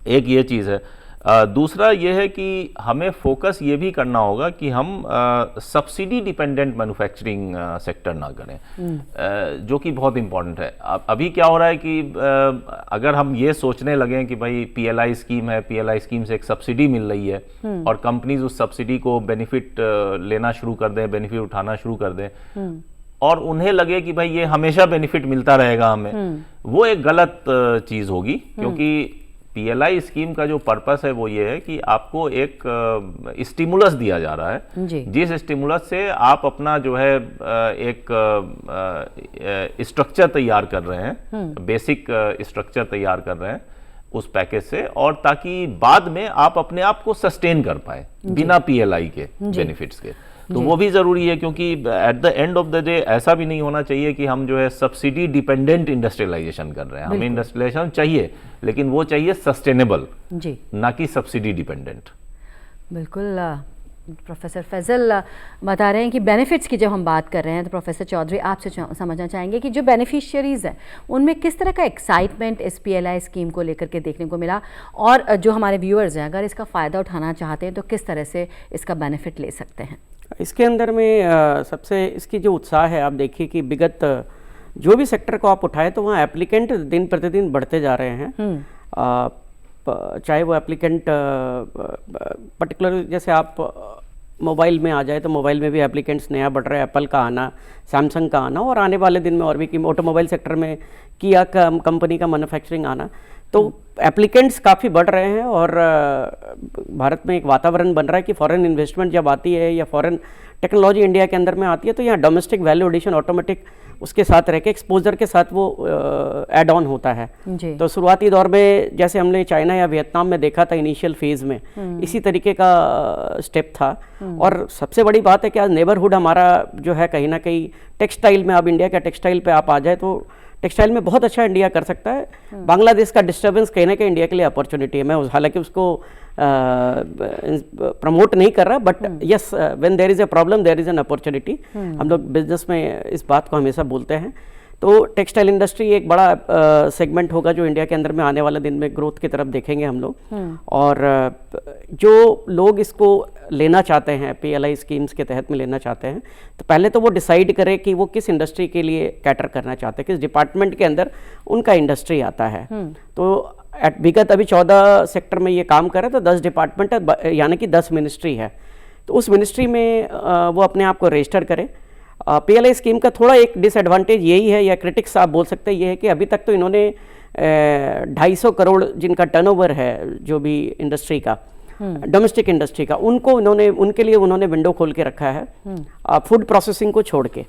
एक ये चीज़ है। दूसरा ये है कि हमें फोकस ये भी करना होगा कि हम सब्सिडी डिपेंडेंट मैन्युफैक्चरिंग सेक्टर ना करें, जो कि बहुत इंपॉर्टेंट है। अभी क्या हो रहा है कि अगर हम ये सोचने लगे कि भाई पीएलआई स्कीम है, पीएलआई स्कीम से एक सब्सिडी मिल रही है और कंपनीज उस सब्सिडी को बेनिफिट लेना शुरू कर दें, बेनिफिट उठाना शुरू कर दें और उन्हें लगे कि भाई ये हमेशा बेनिफिट मिलता रहेगा हमें, वो एक गलत चीज़ होगी। क्योंकि पीएलआई स्कीम का जो पर्पस है वो ये है कि आपको एक स्टिमुलस दिया जा रहा है, जिस स्टिमुलस से आप अपना जो है एक स्ट्रक्चर तैयार कर रहे हैं, बेसिक स्ट्रक्चर तैयार कर रहे हैं उस पैकेज से, और ताकि बाद में आप अपने आप को सस्टेन कर पाए बिना पीएलआई के बेनिफिट्स के। तो वो भी जरूरी है, क्योंकि at the end of the day ऐसा भी नहीं होना चाहिए कि हम जो है सब्सिडी डिपेंडेंट इंडस्ट्रियलाइजेशन कर रहे हैं। हमें इंडस्ट्रियलाइजेशन चाहिए, लेकिन वो चाहिए सस्टेनेबल, ना कि सब्सिडी डिपेंडेंट। बिल्कुल प्रोफेसर फैजल बता रहे हैं कि बेनिफिट्स की जब हम बात कर रहे हैं तो प्रोफेसर चौधरी आपसे समझना चाहेंगे कि जो बेनिफिशियरीज़ हैं उनमें किस तरह का एक्साइटमेंट इस पीएलआई स्कीम को लेकर के देखने को मिला, और जो हमारे व्यूअर्स हैं अगर इसका फ़ायदा उठाना चाहते हैं तो किस तरह से इसका बेनिफिट ले सकते हैं। इसके अंदर में सबसे इसकी जो उत्साह है, आप देखिए कि विगत जो भी सेक्टर को आप उठाए तो वहाँ एप्लीकेंट दिन प्रतिदिन बढ़ते जा रहे हैं। चाहे वो एप्लीकेंट पर्टिकुलर, जैसे आप मोबाइल में आ जाए तो मोबाइल में भी एप्लीकेंट्स नया बढ़ रहा है, एप्पल का आना, सैमसंग का आना, और आने वाले दिन में और भी कि ऑटोमोबाइल सेक्टर में किया कंपनी का मैन्युफैक्चरिंग आना। तो एप्लीकेंट्स काफ़ी बढ़ रहे हैं और भारत में एक वातावरण बन रहा है कि फॉरेन इन्वेस्टमेंट जब आती है या फॉरेन टेक्नोलॉजी इंडिया के अंदर में आती है तो यहाँ डोमेस्टिक वैल्यू एडिशन ऑटोमेटिक उसके साथ रह के एक्सपोजर के साथ वो ऐड ऑन होता है। तो शुरुआती दौर में जैसे हमने चाइना या वियतनाम में देखा था इनिशियल फेज में, इसी तरीके का स्टेप था। और सबसे बड़ी बात है कि आज नेबरहुड हमारा जो है कहीं ना कहीं टेक्सटाइल में, अब इंडिया का टेक्सटाइल पे आप आ जाए तो टेक्सटाइल में बहुत अच्छा इंडिया कर सकता है। बांग्लादेश का डिस्टर्बेंस कहीं ना कहीं इंडिया के लिए अपॉर्चुनिटी है। मैं हालांकि उसको प्रमोट नहीं कर रहा, but yes, when there is a problem there is an opportunity. हम लोग बिजनेस में इस बात को हमेशा बोलते हैं। तो टेक्सटाइल इंडस्ट्री एक बड़ा सेगमेंट होगा जो इंडिया के अंदर में आने वाले दिन में ग्रोथ की तरफ देखेंगे हम लोग। और जो लोग इसको लेना चाहते हैं, पीएलआई स्कीम्स के तहत में लेना चाहते हैं, तो पहले तो वो डिसाइड करें कि वो किस इंडस्ट्री के लिए कैटर करना चाहते हैं, किस डिपार्टमेंट के अंदर उनका इंडस्ट्री आता है। तो विगत अभी 14 सेक्टर में ये काम कर रहे हैं, तो 10 डिपार्टमेंट है, यानी कि 10 मिनिस्ट्री है। तो उस मिनिस्ट्री में वो अपने आप को रजिस्टर करें। पीएलआई स्कीम का थोड़ा एक डिसएडवांटेज यही है, या क्रिटिक्स आप बोल सकते हैं, ये है कि अभी तक तो इन्होंने 250 करोड़ जिनका टर्नओवर है जो भी इंडस्ट्री का, डोमेस्टिक इंडस्ट्री का, उनके लिए उन्होंने विंडो खोल के रखा है फूड प्रोसेसिंग को छोड़ के।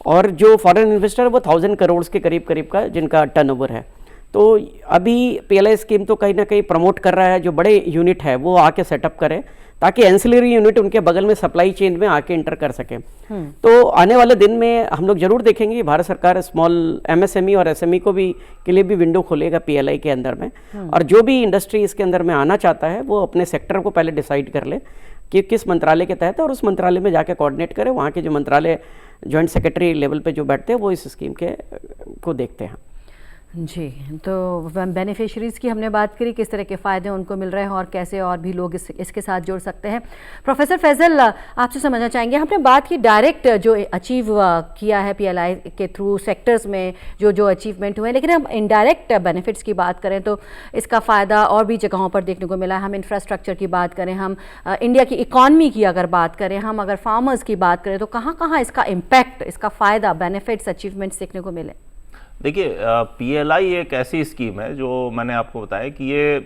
और जो फॉरेन इन्वेस्टर वो 1000 करोड़ के करीब का जिनका टर्नओवर है। तो अभी पीएलआई स्कीम तो कहीं ना कहीं प्रमोट कर रहा है जो बड़े यूनिट है वो आके सेटअप करे, ताकि एंसिलरी यूनिट उनके बगल में सप्लाई चेन में आके इंटर कर सके। तो आने वाले दिन में हम लोग जरूर देखेंगे भारत सरकार स्मॉल एमएसएमई और एसएमई को भी के लिए भी विंडो खोलेगा पीएलआई के अंदर में। और जो भी इंडस्ट्री इसके अंदर में आना चाहता है वो अपने सेक्टर को पहले डिसाइड कर ले कि किस मंत्रालय के तहत है, और उस मंत्रालय में जाके कोऑर्डिनेट करे। वहाँ के जो मंत्रालय ज्वाइंट सेक्रेटरी लेवल पे जो बैठते हैं वो इस स्कीम के को देखते हैं। जी, तो बेनिफिशरीज़ की हमने बात करी, किस तरह के फ़ायदे उनको मिल रहे हैं और कैसे और भी लोग इसके साथ जुड़ सकते हैं। प्रोफेसर फैज़ल, आपसे समझना चाहेंगे, हमने बात की डायरेक्ट जो अचीव किया है पीएलआई के थ्रू सेक्टर्स में जो अचीवमेंट हुए हैं, लेकिन हम इनडायरेक्ट बेनिफिट्स की बात करें तो इसका फ़ायदा और भी जगहों पर देखने को मिला है। हम इंफ्रास्ट्रक्चर की बात करें, हम इंडिया की इकॉनमी की अगर बात करें, हम अगर फार्मर्स की बात करें, तो कहाँ कहाँ इसका इम्पैक्ट, इसका फ़ायदा, बेनिफिट्स, अचीवमेंट्स देखने को मिले? देखिए, पीएलआई एक ऐसी स्कीम है जो मैंने आपको बताया कि ये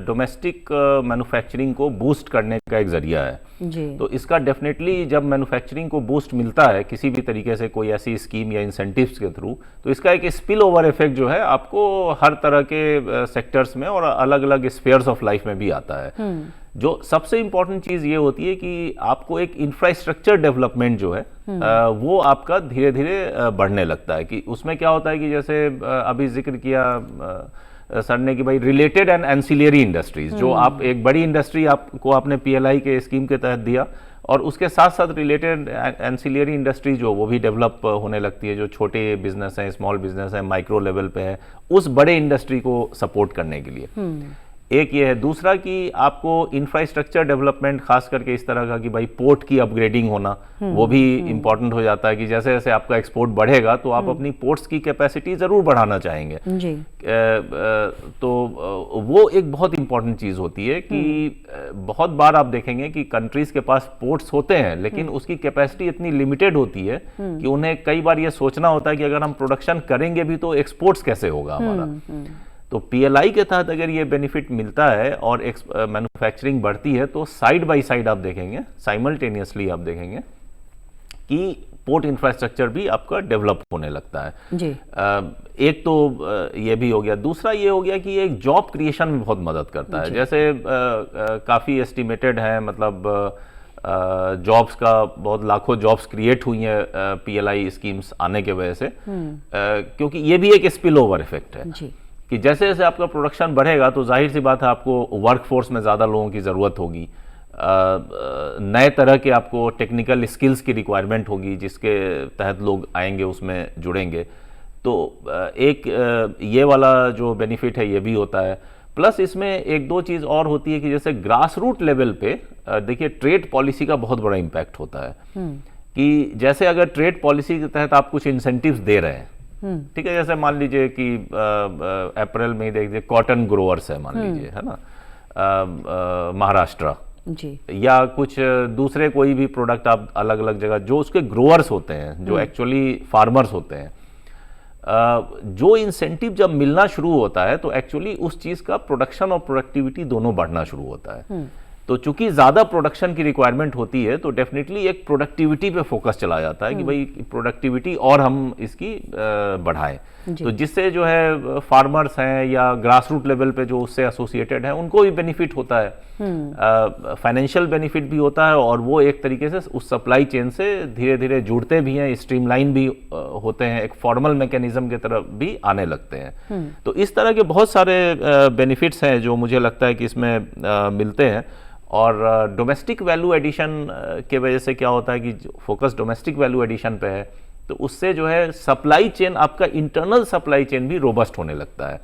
डोमेस्टिक मैन्युफैक्चरिंग को बूस्ट करने का एक जरिया है जी। तो इसका डेफिनेटली जब मैन्युफैक्चरिंग को बूस्ट मिलता है किसी भी तरीके से, कोई ऐसी स्कीम या इंसेंटिव्स के थ्रू, तो इसका एक स्पिल ओवर इफेक्ट जो है आपको हर तरह के सेक्टर्स में और अलग अलग स्फीयर्स ऑफ लाइफ में भी आता है। जो सबसे इंपॉर्टेंट चीज़ ये होती है कि आपको एक इंफ्रास्ट्रक्चर डेवलपमेंट जो है वो आपका धीरे धीरे बढ़ने लगता है। कि उसमें क्या होता है कि जैसे अभी जिक्र किया सर ने कि भाई रिलेटेड एंड एंसिलियरी इंडस्ट्रीज, जो आप एक बड़ी इंडस्ट्री आपको आपने पीएलआई के स्कीम के तहत दिया और उसके साथ साथ रिलेटेड एंसिलियरी इंडस्ट्री जो वो भी डेवलप होने लगती है, जो छोटे बिजनेस हैं, स्मॉल बिजनेस हैं, माइक्रो लेवल पे है, उस बड़े इंडस्ट्री को सपोर्ट करने के लिए। एक ये है। दूसरा कि आपको इंफ्रास्ट्रक्चर डेवलपमेंट, खास करके इस तरह का कि भाई पोर्ट की अपग्रेडिंग होना, वो भी इंपॉर्टेंट हो जाता है कि जैसे जैसे आपका एक्सपोर्ट बढ़ेगा तो आप अपनी पोर्ट्स की कैपेसिटी ज़रूर बढ़ाना चाहेंगे जी। तो वो एक बहुत इंपॉर्टेंट चीज़ होती है कि बहुत बार आप देखेंगे कि कंट्रीज़ के पास पोर्ट्स होते हैं लेकिन उसकी कैपेसिटी इतनी लिमिटेड होती है कि उन्हें कई बार ये सोचना होता है कि अगर हम प्रोडक्शन करेंगे भी तो एक्सपोर्ट्स कैसे होगा हमारा। तो पीएलआई के तहत अगर ये बेनिफिट मिलता है और मैन्युफैक्चरिंग बढ़ती है तो साइड बाय साइड आप देखेंगे, साइमल्टेनियसली आप देखेंगे कि पोर्ट इंफ्रास्ट्रक्चर भी आपका डेवलप होने लगता है जी। एक तो ये भी हो गया। दूसरा ये हो गया कि एक जॉब क्रिएशन में बहुत मदद करता है। जैसे काफ़ी एस्टिमेटेड है, मतलब जॉब्स का बहुत लाखों जॉब्स क्रिएट हुई हैं पीएलआई स्कीम्स आने के वजह से, क्योंकि ये भी एक स्पिल ओवर इफेक्ट है जी। कि जैसे जैसे आपका प्रोडक्शन बढ़ेगा तो जाहिर सी बात है आपको वर्कफोर्स में ज़्यादा लोगों की ज़रूरत होगी, नए तरह के आपको टेक्निकल स्किल्स की रिक्वायरमेंट होगी जिसके तहत लोग आएंगे, उसमें जुड़ेंगे। तो एक ये वाला जो बेनिफिट है ये भी होता है। प्लस इसमें एक दो चीज़ और होती है कि जैसे ग्रास रूट लेवल पे देखिए ट्रेड पॉलिसी का बहुत बड़ा इम्पैक्ट होता है कि जैसे अगर ट्रेड पॉलिसी के तहत आप कुछ इंसेंटिव्स दे रहे हैं, ठीक है, जैसे मान लीजिए कि अप्रैल में ही देख लीजिए कॉटन ग्रोअर्स है, मान लीजिए, है ना, महाराष्ट्र जी, या कुछ दूसरे कोई भी प्रोडक्ट आप अलग अलग जगह, जो उसके ग्रोअर्स होते हैं, जो एक्चुअली फार्मर्स होते हैं, जो इंसेंटिव जब मिलना शुरू होता है तो एक्चुअली उस चीज़ का प्रोडक्शन और प्रोडक्टिविटी दोनों बढ़ना शुरू होता है। तो चूंकि ज़्यादा प्रोडक्शन की रिक्वायरमेंट होती है तो डेफिनेटली एक प्रोडक्टिविटी पे फोकस चला जाता है कि भाई प्रोडक्टिविटी और हम इसकी बढ़ाएं, तो जिससे जो है फार्मर्स हैं या ग्रास रूट लेवल पे जो उससे एसोसिएटेड हैं उनको भी बेनिफिट होता है, फाइनेंशियल बेनिफिट भी होता है और वो एक तरीके से उस सप्लाई चेन से धीरे धीरे जुड़ते भी हैं, स्ट्रीमलाइन भी होते हैं, एक फॉर्मल मैकेनिज्म की तरफ भी आने लगते हैं। तो इस तरह के बहुत सारे बेनिफिट्स हैं जो मुझे लगता है कि इसमें मिलते हैं। और डोमेस्टिक वैल्यू एडिशन के वजह से क्या होता है कि फोकस डोमेस्टिक वैल्यू एडिशन पे है तो उससे जो है सप्लाई चेन, आपका इंटरनल सप्लाई चेन भी रोबस्ट होने लगता है।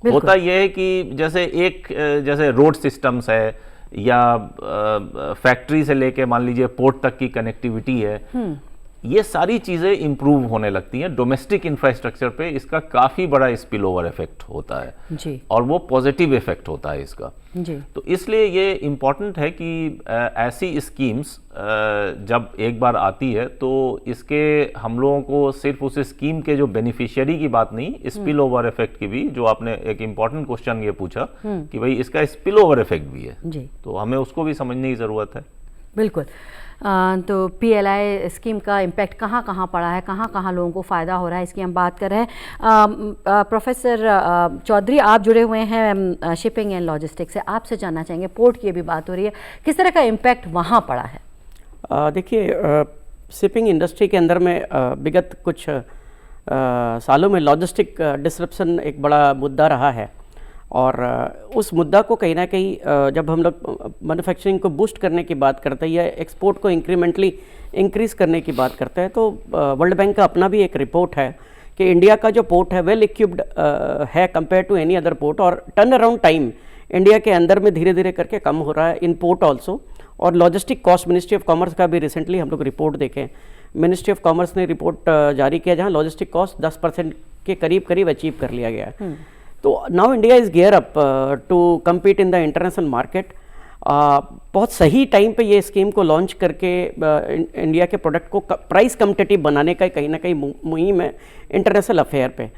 होता यह है कि जैसे रोड सिस्टम्स है या फैक्ट्री से लेके मान लीजिए पोर्ट तक की कनेक्टिविटी है, ये सारी चीज़ें इंप्रूव होने लगती हैं। डोमेस्टिक इंफ्रास्ट्रक्चर पे इसका काफ़ी बड़ा स्पिल ओवर इफेक्ट होता है जी। और वो पॉजिटिव इफेक्ट होता है इसका जी। तो इसलिए ये इम्पॉर्टेंट है कि ऐसी स्कीम्स जब एक बार आती है तो इसके हम लोगों को सिर्फ उस स्कीम के जो बेनिफिशियरी की बात नहीं, स्पिल ओवर इफेक्ट की भी, जो आपने एक इम्पॉर्टेंट क्वेश्चन ये पूछा कि भाई इसका स्पिल ओवर इफेक्ट भी है जी। तो हमें उसको भी समझने की ज़रूरत है। बिल्कुल। तो पीएलआई स्कीम का इम्पैक्ट कहाँ कहाँ पड़ा है, कहाँ कहाँ लोगों को फ़ायदा हो रहा है, इसकी हम बात कर रहे हैं। प्रोफेसर चौधरी, आप जुड़े हुए हैं शिपिंग एंड लॉजिस्टिक्स से, आपसे जानना चाहेंगे, पोर्ट की भी बात हो रही है, किस तरह का इम्पैक्ट वहाँ पड़ा है? देखिए, शिपिंग इंडस्ट्री के अंदर में विगत कुछ सालों में लॉजिस्टिक डिसरप्शन एक बड़ा मुद्दा रहा है और उस मुद्दा को कहीं ना कहीं जब हम लोग मैन्युफैक्चरिंग को बूस्ट करने की बात करते हैं या एक्सपोर्ट को इंक्रीमेंटली इंक्रीज़ करने की बात करते हैं तो वर्ल्ड बैंक का अपना भी एक रिपोर्ट है कि इंडिया का जो पोर्ट है वेल इक्विप्ड है compare to any other port, और टर्न अराउंड टाइम इंडिया के अंदर में धीरे धीरे करके कम हो रहा है इन पोर्ट ऑल्सो। और logistic cost, ministry of commerce का भी रिसेंटली हम लोग रिपोर्ट देखें, मिनिस्ट्री ऑफ कॉमर्स ने रिपोर्ट जारी किया जहां लॉजिस्टिक कॉस्ट 10% के करीब अचीव कर लिया गया है। तो now India is gear up to compete in the international market. बहुत सही टाइम पे ये स्कीम को लॉन्च करके इंडिया के प्रोडक्ट को प्राइस कम्पिटिटिव बनाने का कहीं ना कहीं मुहिम है इंटरनेशनल अफेयर पे।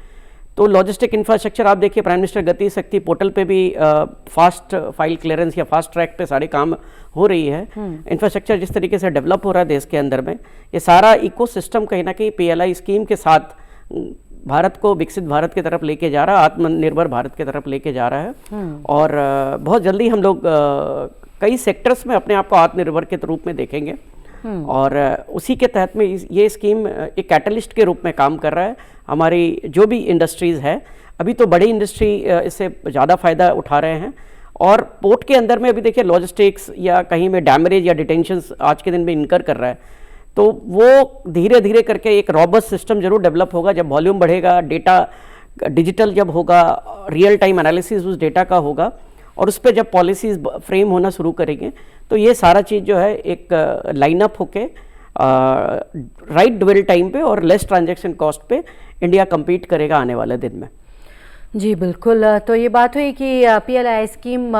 तो लॉजिस्टिक इंफ्रास्ट्रक्चर आप देखिए, प्राइम मिनिस्टर गति शक्ति पोर्टल पे भी फास्ट फाइल क्लियरेंस या फास्ट ट्रैक पे सारे काम हो रही है। इंफ्रास्ट्रक्चर जिस तरीके से डेवलप हो रहा है देश के अंदर में, ये सारा इकोसिस्टम कहीं ना कहीं PLI स्कीम के साथ भारत को विकसित भारत की तरफ लेके जा रहा है, आत्मनिर्भर भारत की तरफ लेके जा रहा है। और बहुत जल्दी हम लोग कई सेक्टर्स में अपने आप को आत्मनिर्भर के रूप में देखेंगे। और उसी के तहत में ये स्कीम एक कैटलिस्ट के रूप में काम कर रहा है। हमारी जो भी इंडस्ट्रीज़ है, अभी तो बड़ी इंडस्ट्री इससे ज़्यादा फ़ायदा उठा रहे हैं। और पोर्ट के अंदर में अभी देखिए लॉजिस्टिक्स या कहीं में डैमरेज या डिटेंशंस आज के दिन में इनकर कर रहा है, तो वो धीरे धीरे करके एक रॉबस्ट सिस्टम जरूर डेवलप होगा। जब वॉल्यूम बढ़ेगा, डेटा डिजिटल जब होगा, रियल टाइम एनालिसिस उस डेटा का होगा, और उस पर जब पॉलिसीज फ्रेम होना शुरू करेंगे, तो ये सारा चीज़ जो है एक लाइनअप होके राइट ड्वेल टाइम पे और लेस ट्रांजैक्शन कॉस्ट पे इंडिया कम्पीट करेगा आने वाले दिन में। जी बिल्कुल। तो ये बात हुई कि PLI स्कीम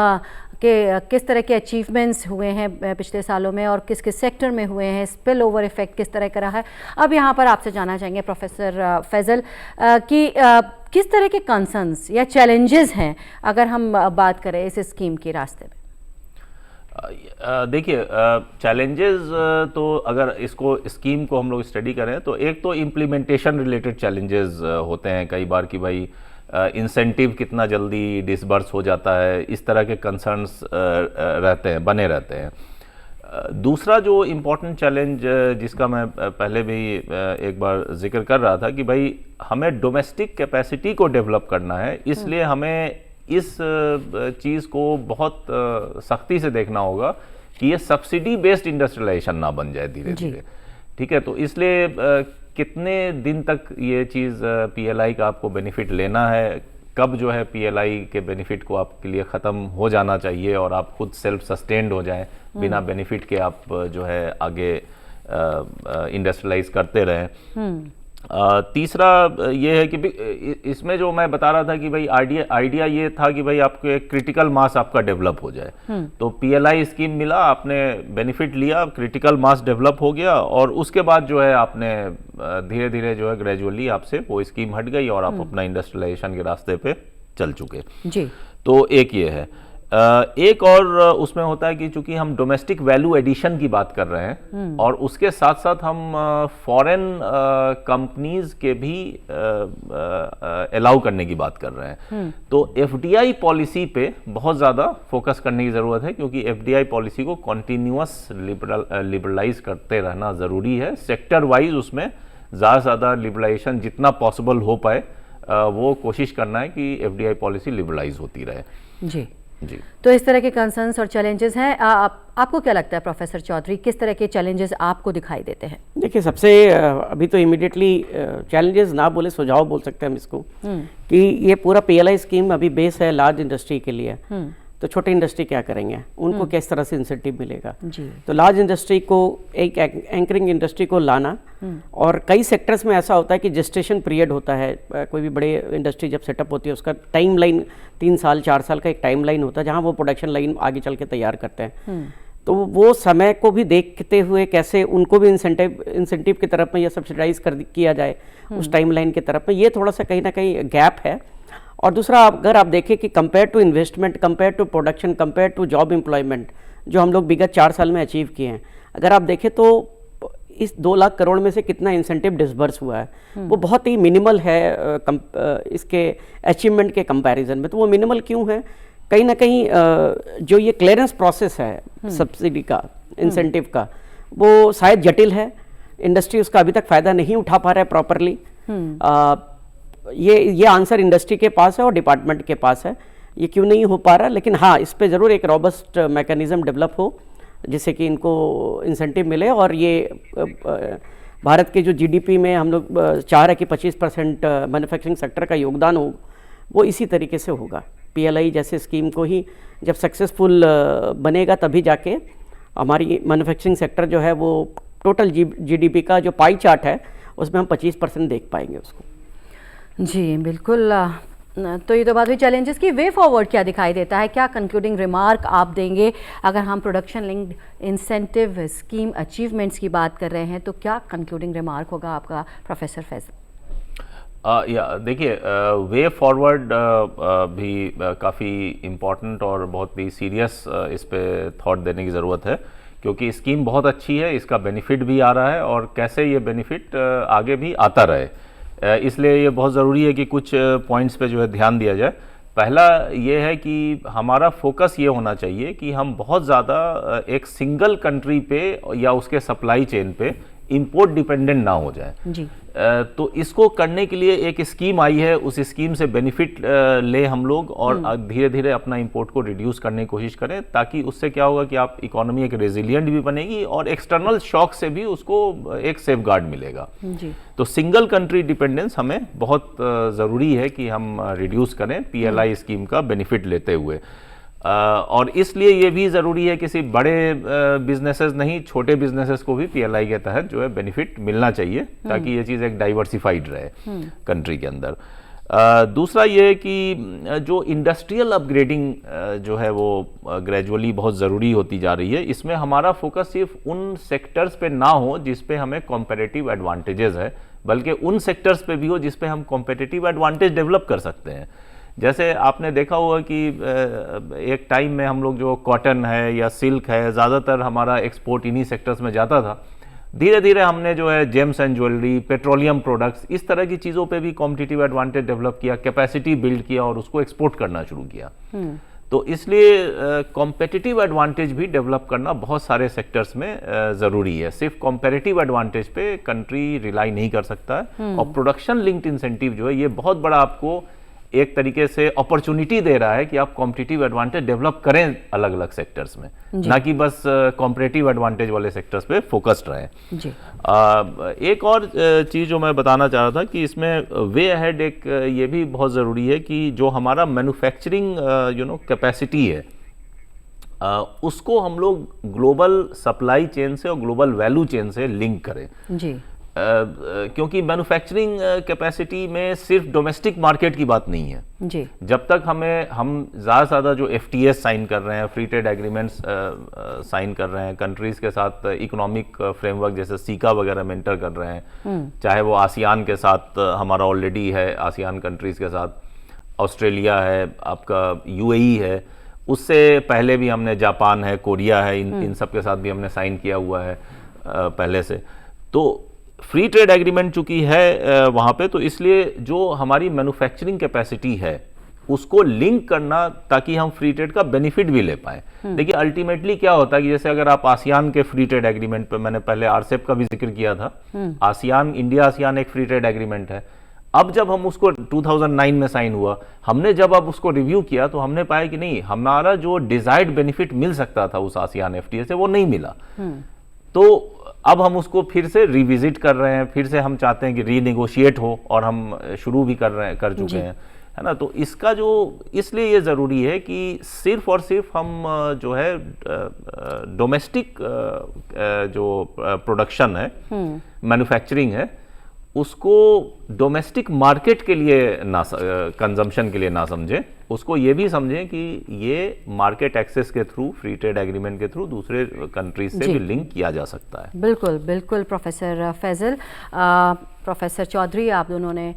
के किस तरह के अचीवमेंट्स हुए हैं पिछले सालों में और किस किस सेक्टर में हुए हैं, स्पिल ओवर इफेक्ट किस तरह का रहा है। अब यहाँ पर आपसे जानना चाहेंगे प्रोफेसर फैजल कि किस तरह के कंसर्न्स या चैलेंजेस हैं अगर हम बात करें इस स्कीम के रास्ते में। देखिए, चैलेंजेस तो अगर इसको स्कीम को हम लोग स्टडी करें तो एक तो इम्प्लीमेंटेशन रिलेटेड चैलेंजेस होते हैं कई बार कि भाई इंसेंटिव कितना जल्दी डिसबर्स हो जाता है, इस तरह के कंसर्न्स रहते हैं, बने रहते हैं। दूसरा जो इम्पोर्टेंट चैलेंज जिसका मैं पहले भी एक बार जिक्र कर रहा था कि भाई हमें डोमेस्टिक कैपेसिटी को डेवलप करना है, इसलिए हमें इस चीज़ को बहुत सख्ती से देखना होगा कि ये सब्सिडी बेस्ड इंडस्ट्रियलाइजेशन ना बन जाए धीरे धीरे। ठीक है, तो इसलिए कितने दिन तक ये चीज़ PLI का आपको बेनिफिट लेना है, कब जो है PLI के बेनिफिट को आपके लिए ख़त्म हो जाना चाहिए और आप खुद सेल्फ सस्टेन्ड हो जाएं, बिना बेनिफिट के आप जो है आगे इंडस्ट्रियलाइज करते रहें। तीसरा ये है कि इसमें जो मैं बता रहा था कि भाई आइडिया ये था कि भाई आपको एक क्रिटिकल मास आपका डेवलप हो जाए। तो PLI स्कीम मिला, आपने बेनिफिट लिया, क्रिटिकल मास डेवलप हो गया, और उसके बाद जो है आपने धीरे धीरे जो है ग्रेजुअली आपसे वो स्कीम हट गई और आप अपना इंडस्ट्रियलाइजेशन के रास्ते पे चल चुके जी। तो एक ये है। एक और उसमें होता है कि चूंकि हम डोमेस्टिक वैल्यू एडिशन की बात कर रहे हैं और उसके साथ साथ हम फॉरेन कंपनीज के भी अलाउ करने की बात कर रहे हैं, तो FDI पॉलिसी पे बहुत ज़्यादा फोकस करने की ज़रूरत है, क्योंकि FDI पॉलिसी को कॉन्टिन्यूअस लिबरलाइज करते रहना ज़रूरी है। सेक्टर वाइज उसमें ज़्यादा से ज़्यादा लिबरलाइजेशन जितना पॉसिबल हो पाए वो कोशिश करना है कि FDI पॉलिसी लिबरलाइज होती रहे। जी जी। तो इस तरह के कंसर्न्स और चैलेंजेस हैं। आपको क्या लगता है प्रोफेसर चौधरी, किस तरह के चैलेंजेस आपको दिखाई देते हैं? देखिए, सबसे अभी तो इमीडिएटली चैलेंजेस ना बोले, सुझाव बोल सकते हैं हम इसको, कि ये पूरा PLI स्कीम अभी बेस है लार्ज इंडस्ट्री के लिए, तो छोटे इंडस्ट्री क्या करेंगे, उनको किस तरह से इंसेंटिव मिलेगा जी। तो लार्ज इंडस्ट्री को एक एंकरिंग इंडस्ट्री को लाना, और कई सेक्टर्स में ऐसा होता है कि जेस्टेशन पीरियड होता है, कोई भी बड़े इंडस्ट्री जब सेटअप होती है उसका टाइम लाइन 3 साल 4 साल का एक टाइम लाइन होता है जहाँ वो प्रोडक्शन लाइन आगे चल के तैयार करते हैं। तो वो समय को भी देखते हुए कैसे उनको भी इंसेंटिव की तरफ में या सब्सिडाइज किया जाए उस टाइम लाइन की तरफ में, ये थोड़ा सा कहीं ना कहीं गैप है। और दूसरा, अगर आप देखें कि compare to investment, compare to production, compare to job employment जो हम लोग विगत 4 साल में अचीव किए हैं, अगर आप देखें तो इस 2 लाख करोड़ में से कितना इंसेंटिव डिसबर्स हुआ है, वो बहुत ही मिनिमल है इसके अचीवमेंट के कंपैरिजन में। तो वो मिनिमल क्यों है? कहीं ना कहीं जो ये क्लियरेंस प्रोसेस है सब्सिडी का, इंसेंटिव का, वो शायद जटिल है, इंडस्ट्री उसका अभी तक फ़ायदा नहीं उठा पा रहा है प्रॉपरली। ये आंसर इंडस्ट्री के पास है और डिपार्टमेंट के पास है, ये क्यों नहीं हो पा रहा। लेकिन हाँ, इस पे ज़रूर एक रॉबस्ट मैकेनिज्म डेवलप हो जिससे कि इनको इंसेंटिव मिले और ये भारत के जो जीडीपी में हम लोग चाह रहे हैं कि 25% मैन्युफैक्चरिंग सेक्टर का योगदान हो, वो इसी तरीके से होगा। पीएलआई जैसे स्कीम को ही जब सक्सेसफुल बनेगा तभी जाके हमारी मैन्युफैक्चरिंग सेक्टर जो है वो टोटल जीडीपी का जो पाई चार्ट है उसमें हम 25% देख पाएंगे उसको। जी बिल्कुल। तो ये तो बात हुई चैलेंजेस की। वे फॉरवर्ड क्या दिखाई देता है, क्या कंक्लूडिंग रिमार्क आप देंगे? अगर हम production linked incentive scheme achievements की बात कर रहे हैं तो क्या कंक्लूडिंग रिमार्क होगा आपका प्रोफेसर फैजल? देखिए, वे फॉरवर्ड भी काफ़ी इम्पॉर्टेंट और बहुत ही सीरियस इस पे थॉट देने की ज़रूरत है, क्योंकि स्कीम बहुत अच्छी है, इसका बेनिफिट भी आ रहा है और कैसे ये बेनिफिट आगे भी आता रहे, इसलिए ये बहुत ज़रूरी है कि कुछ पॉइंट्स पे जो है ध्यान दिया जाए। पहला ये है कि हमारा फोकस ये होना चाहिए कि हम बहुत ज़्यादा एक सिंगल कंट्री पे या उसके सप्लाई चेन पे इंपोर्ट डिपेंडेंट ना हो जाए जी। तो इसको करने के लिए एक स्कीम आई है, उस स्कीम से बेनिफिट ले हम लोग और धीरे धीरे अपना इंपोर्ट को रिड्यूस करने की कोशिश करें, ताकि उससे क्या होगा कि आप इकोनॉमी एक रेजिलिएंट भी बनेगी और एक्सटर्नल शॉक से भी उसको एक सेफ गार्ड मिलेगा जी। तो सिंगल कंट्री डिपेंडेंस हमें बहुत ज़रूरी है कि हम रिड्यूस करें पीएलआई स्कीम का बेनिफिट लेते हुए। और इसलिए ये भी ज़रूरी है कि सिर्फ बड़े बिजनेसेस नहीं, छोटे बिजनेसेस को भी पीएलआई के तहत जो है बेनिफिट मिलना चाहिए, ताकि ये चीज़ एक डाइवर्सिफाइड रहे कंट्री के अंदर। दूसरा ये है कि जो इंडस्ट्रियल अपग्रेडिंग जो है वो ग्रेजुअली बहुत ज़रूरी होती जा रही है। इसमें हमारा फोकस सिर्फ उन सेक्टर्स पे ना हो जिस पे हमें कॉम्पिटिटिव एडवांटेजेस है, बल्कि उन सेक्टर्स पे भी हो जिस पे हम कॉम्पिटिटिव एडवांटेज डेवलप कर सकते हैं। जैसे आपने देखा होगा कि एक टाइम में हम लोग जो कॉटन है या सिल्क है, ज़्यादातर हमारा एक्सपोर्ट इन्हीं सेक्टर्स में जाता था। धीरे धीरे हमने जो है James and jewellery, petroleum products, इस तरह की चीज़ों पे भी कॉम्पिटिटिव एडवांटेज डेवलप किया, कैपेसिटी बिल्ड किया और उसको एक्सपोर्ट करना शुरू किया। तो इसलिए कॉम्पिटिटिव एडवांटेज भी डेवलप करना बहुत सारे सेक्टर्स में ज़रूरी है। सिर्फ कॉम्पिटिटिव एडवांटेज पे कंट्री रिलाई नहीं कर सकता है, और प्रोडक्शन लिंक्ड इंसेंटिव जो है ये बहुत बड़ा आपको एक तरीके से अपॉर्चुनिटी दे रहा है कि आप कॉम्पिटिटिव एडवांटेज डेवलप करें अलग अलग सेक्टर्स में, ना कि बस कॉम्पिटिटिव एडवांटेज वाले सेक्टर्स पे फोकस्ड रहें जी। एक और चीज़ जो मैं बताना चाह रहा था कि इसमें वे अहेड एक ये भी बहुत ज़रूरी है कि जो हमारा मैन्युफैक्चरिंग कैपेसिटी है उसको हम लोग ग्लोबल सप्लाई चेन से और ग्लोबल वैल्यू चेन से लिंक करें जी। क्योंकि मैन्युफैक्चरिंग कैपेसिटी में सिर्फ डोमेस्टिक मार्केट की बात नहीं है जी। जब तक हम ज़्यादा से ज़्यादा जो FTAs साइन कर रहे हैं, फ्री ट्रेड एग्रीमेंट्स साइन कर रहे हैं, कंट्रीज़ के साथ इकोनॉमिक फ्रेमवर्क जैसे सीका वगैरह में एंटर कर रहे हैं, चाहे वो आसियान के साथ हमारा ऑलरेडी है, आसियान कंट्रीज़ के साथ, ऑस्ट्रेलिया है, आपका UAE है, उससे पहले भी हमने जापान है, कोरिया है, इन सब के साथ भी हमने साइन किया हुआ है पहले से। तो फ्री ट्रेड एग्रीमेंट चूंकि है वहाँ पे, तो इसलिए जो हमारी मैन्युफैक्चरिंग कैपेसिटी है उसको लिंक करना, ताकि हम फ्री ट्रेड का बेनिफिट भी ले पाए। देखिए अल्टीमेटली क्या होता है कि जैसे अगर आप आसियान के फ्री ट्रेड एग्रीमेंट पे, मैंने पहले RCEP का भी जिक्र किया था, आसियान इंडिया आसियान एक फ्री ट्रेड एग्रीमेंट है। अब जब हम उसको 2009 में साइन हुआ, हमने जब अब उसको रिव्यू किया तो हमने पाया कि नहीं, हमारा जो डिजायर्ड बेनिफिट मिल सकता था उस आसियान FTA से वो नहीं मिला। तो अब हम उसको फिर से रिविजिट कर रहे हैं, फिर से हम चाहते हैं कि रीनेगोशिएट हो, और हम शुरू भी कर चुके हैं, है ना। तो इसका जो इसलिए ये ज़रूरी है कि सिर्फ और सिर्फ हम जो है डोमेस्टिक जो प्रोडक्शन है, मैन्युफैक्चरिंग है, उसको डोमेस्टिक मार्केट के लिए ना, कंजम्पशन के लिए ना समझें, उसको ये भी समझें कि ये मार्केट एक्सेस के थ्रू, फ्री ट्रेड एग्रीमेंट के थ्रू दूसरे कंट्रीज से भी लिंक किया जा सकता है। बिल्कुल बिल्कुल प्रोफेसर फैजल, प्रोफेसर चौधरी, आप दोनों ने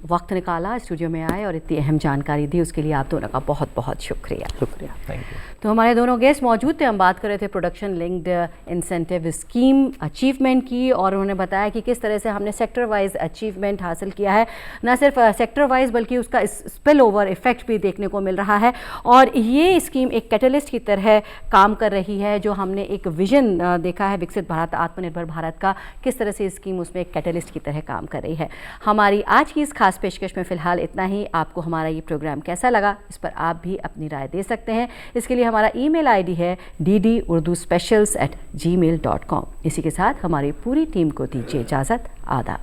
वक्त निकाला, स्टूडियो में आए और इतनी अहम जानकारी दी, उसके लिए आप दोनों का बहुत बहुत शुक्रिया। Thank you. तो हमारे दोनों गेस्ट मौजूद थे, हम बात कर रहे थे production linked incentive scheme achievement की, और उन्होंने बताया कि किस तरह से हमने सेक्टर वाइज अचीवमेंट हासिल किया है, न सिर्फ सेक्टर वाइज बल्कि उसका स्पिल ओवर इफेक्ट भी देखने को मिल रहा है। और ये स्कीम एक कैटलिस्ट की तरह काम कर रही है, जो हमने एक विजन देखा है विकसित भारत, आत्मनिर्भर भारत का, किस तरह से स्कीम उसमें एक कैटलिस्ट की तरह काम कर रही है। हमारी आज की इस खास पेशकश में फ़िलहाल इतना ही। आपको हमारा ये प्रोग्राम कैसा लगा, इस पर आप भी अपनी राय दे सकते हैं। इसके लिए हमारा email ID है ddurduspecials@gmail.com। इसी के साथ हमारी पूरी टीम को दीजिए इजाज़त। आदाब।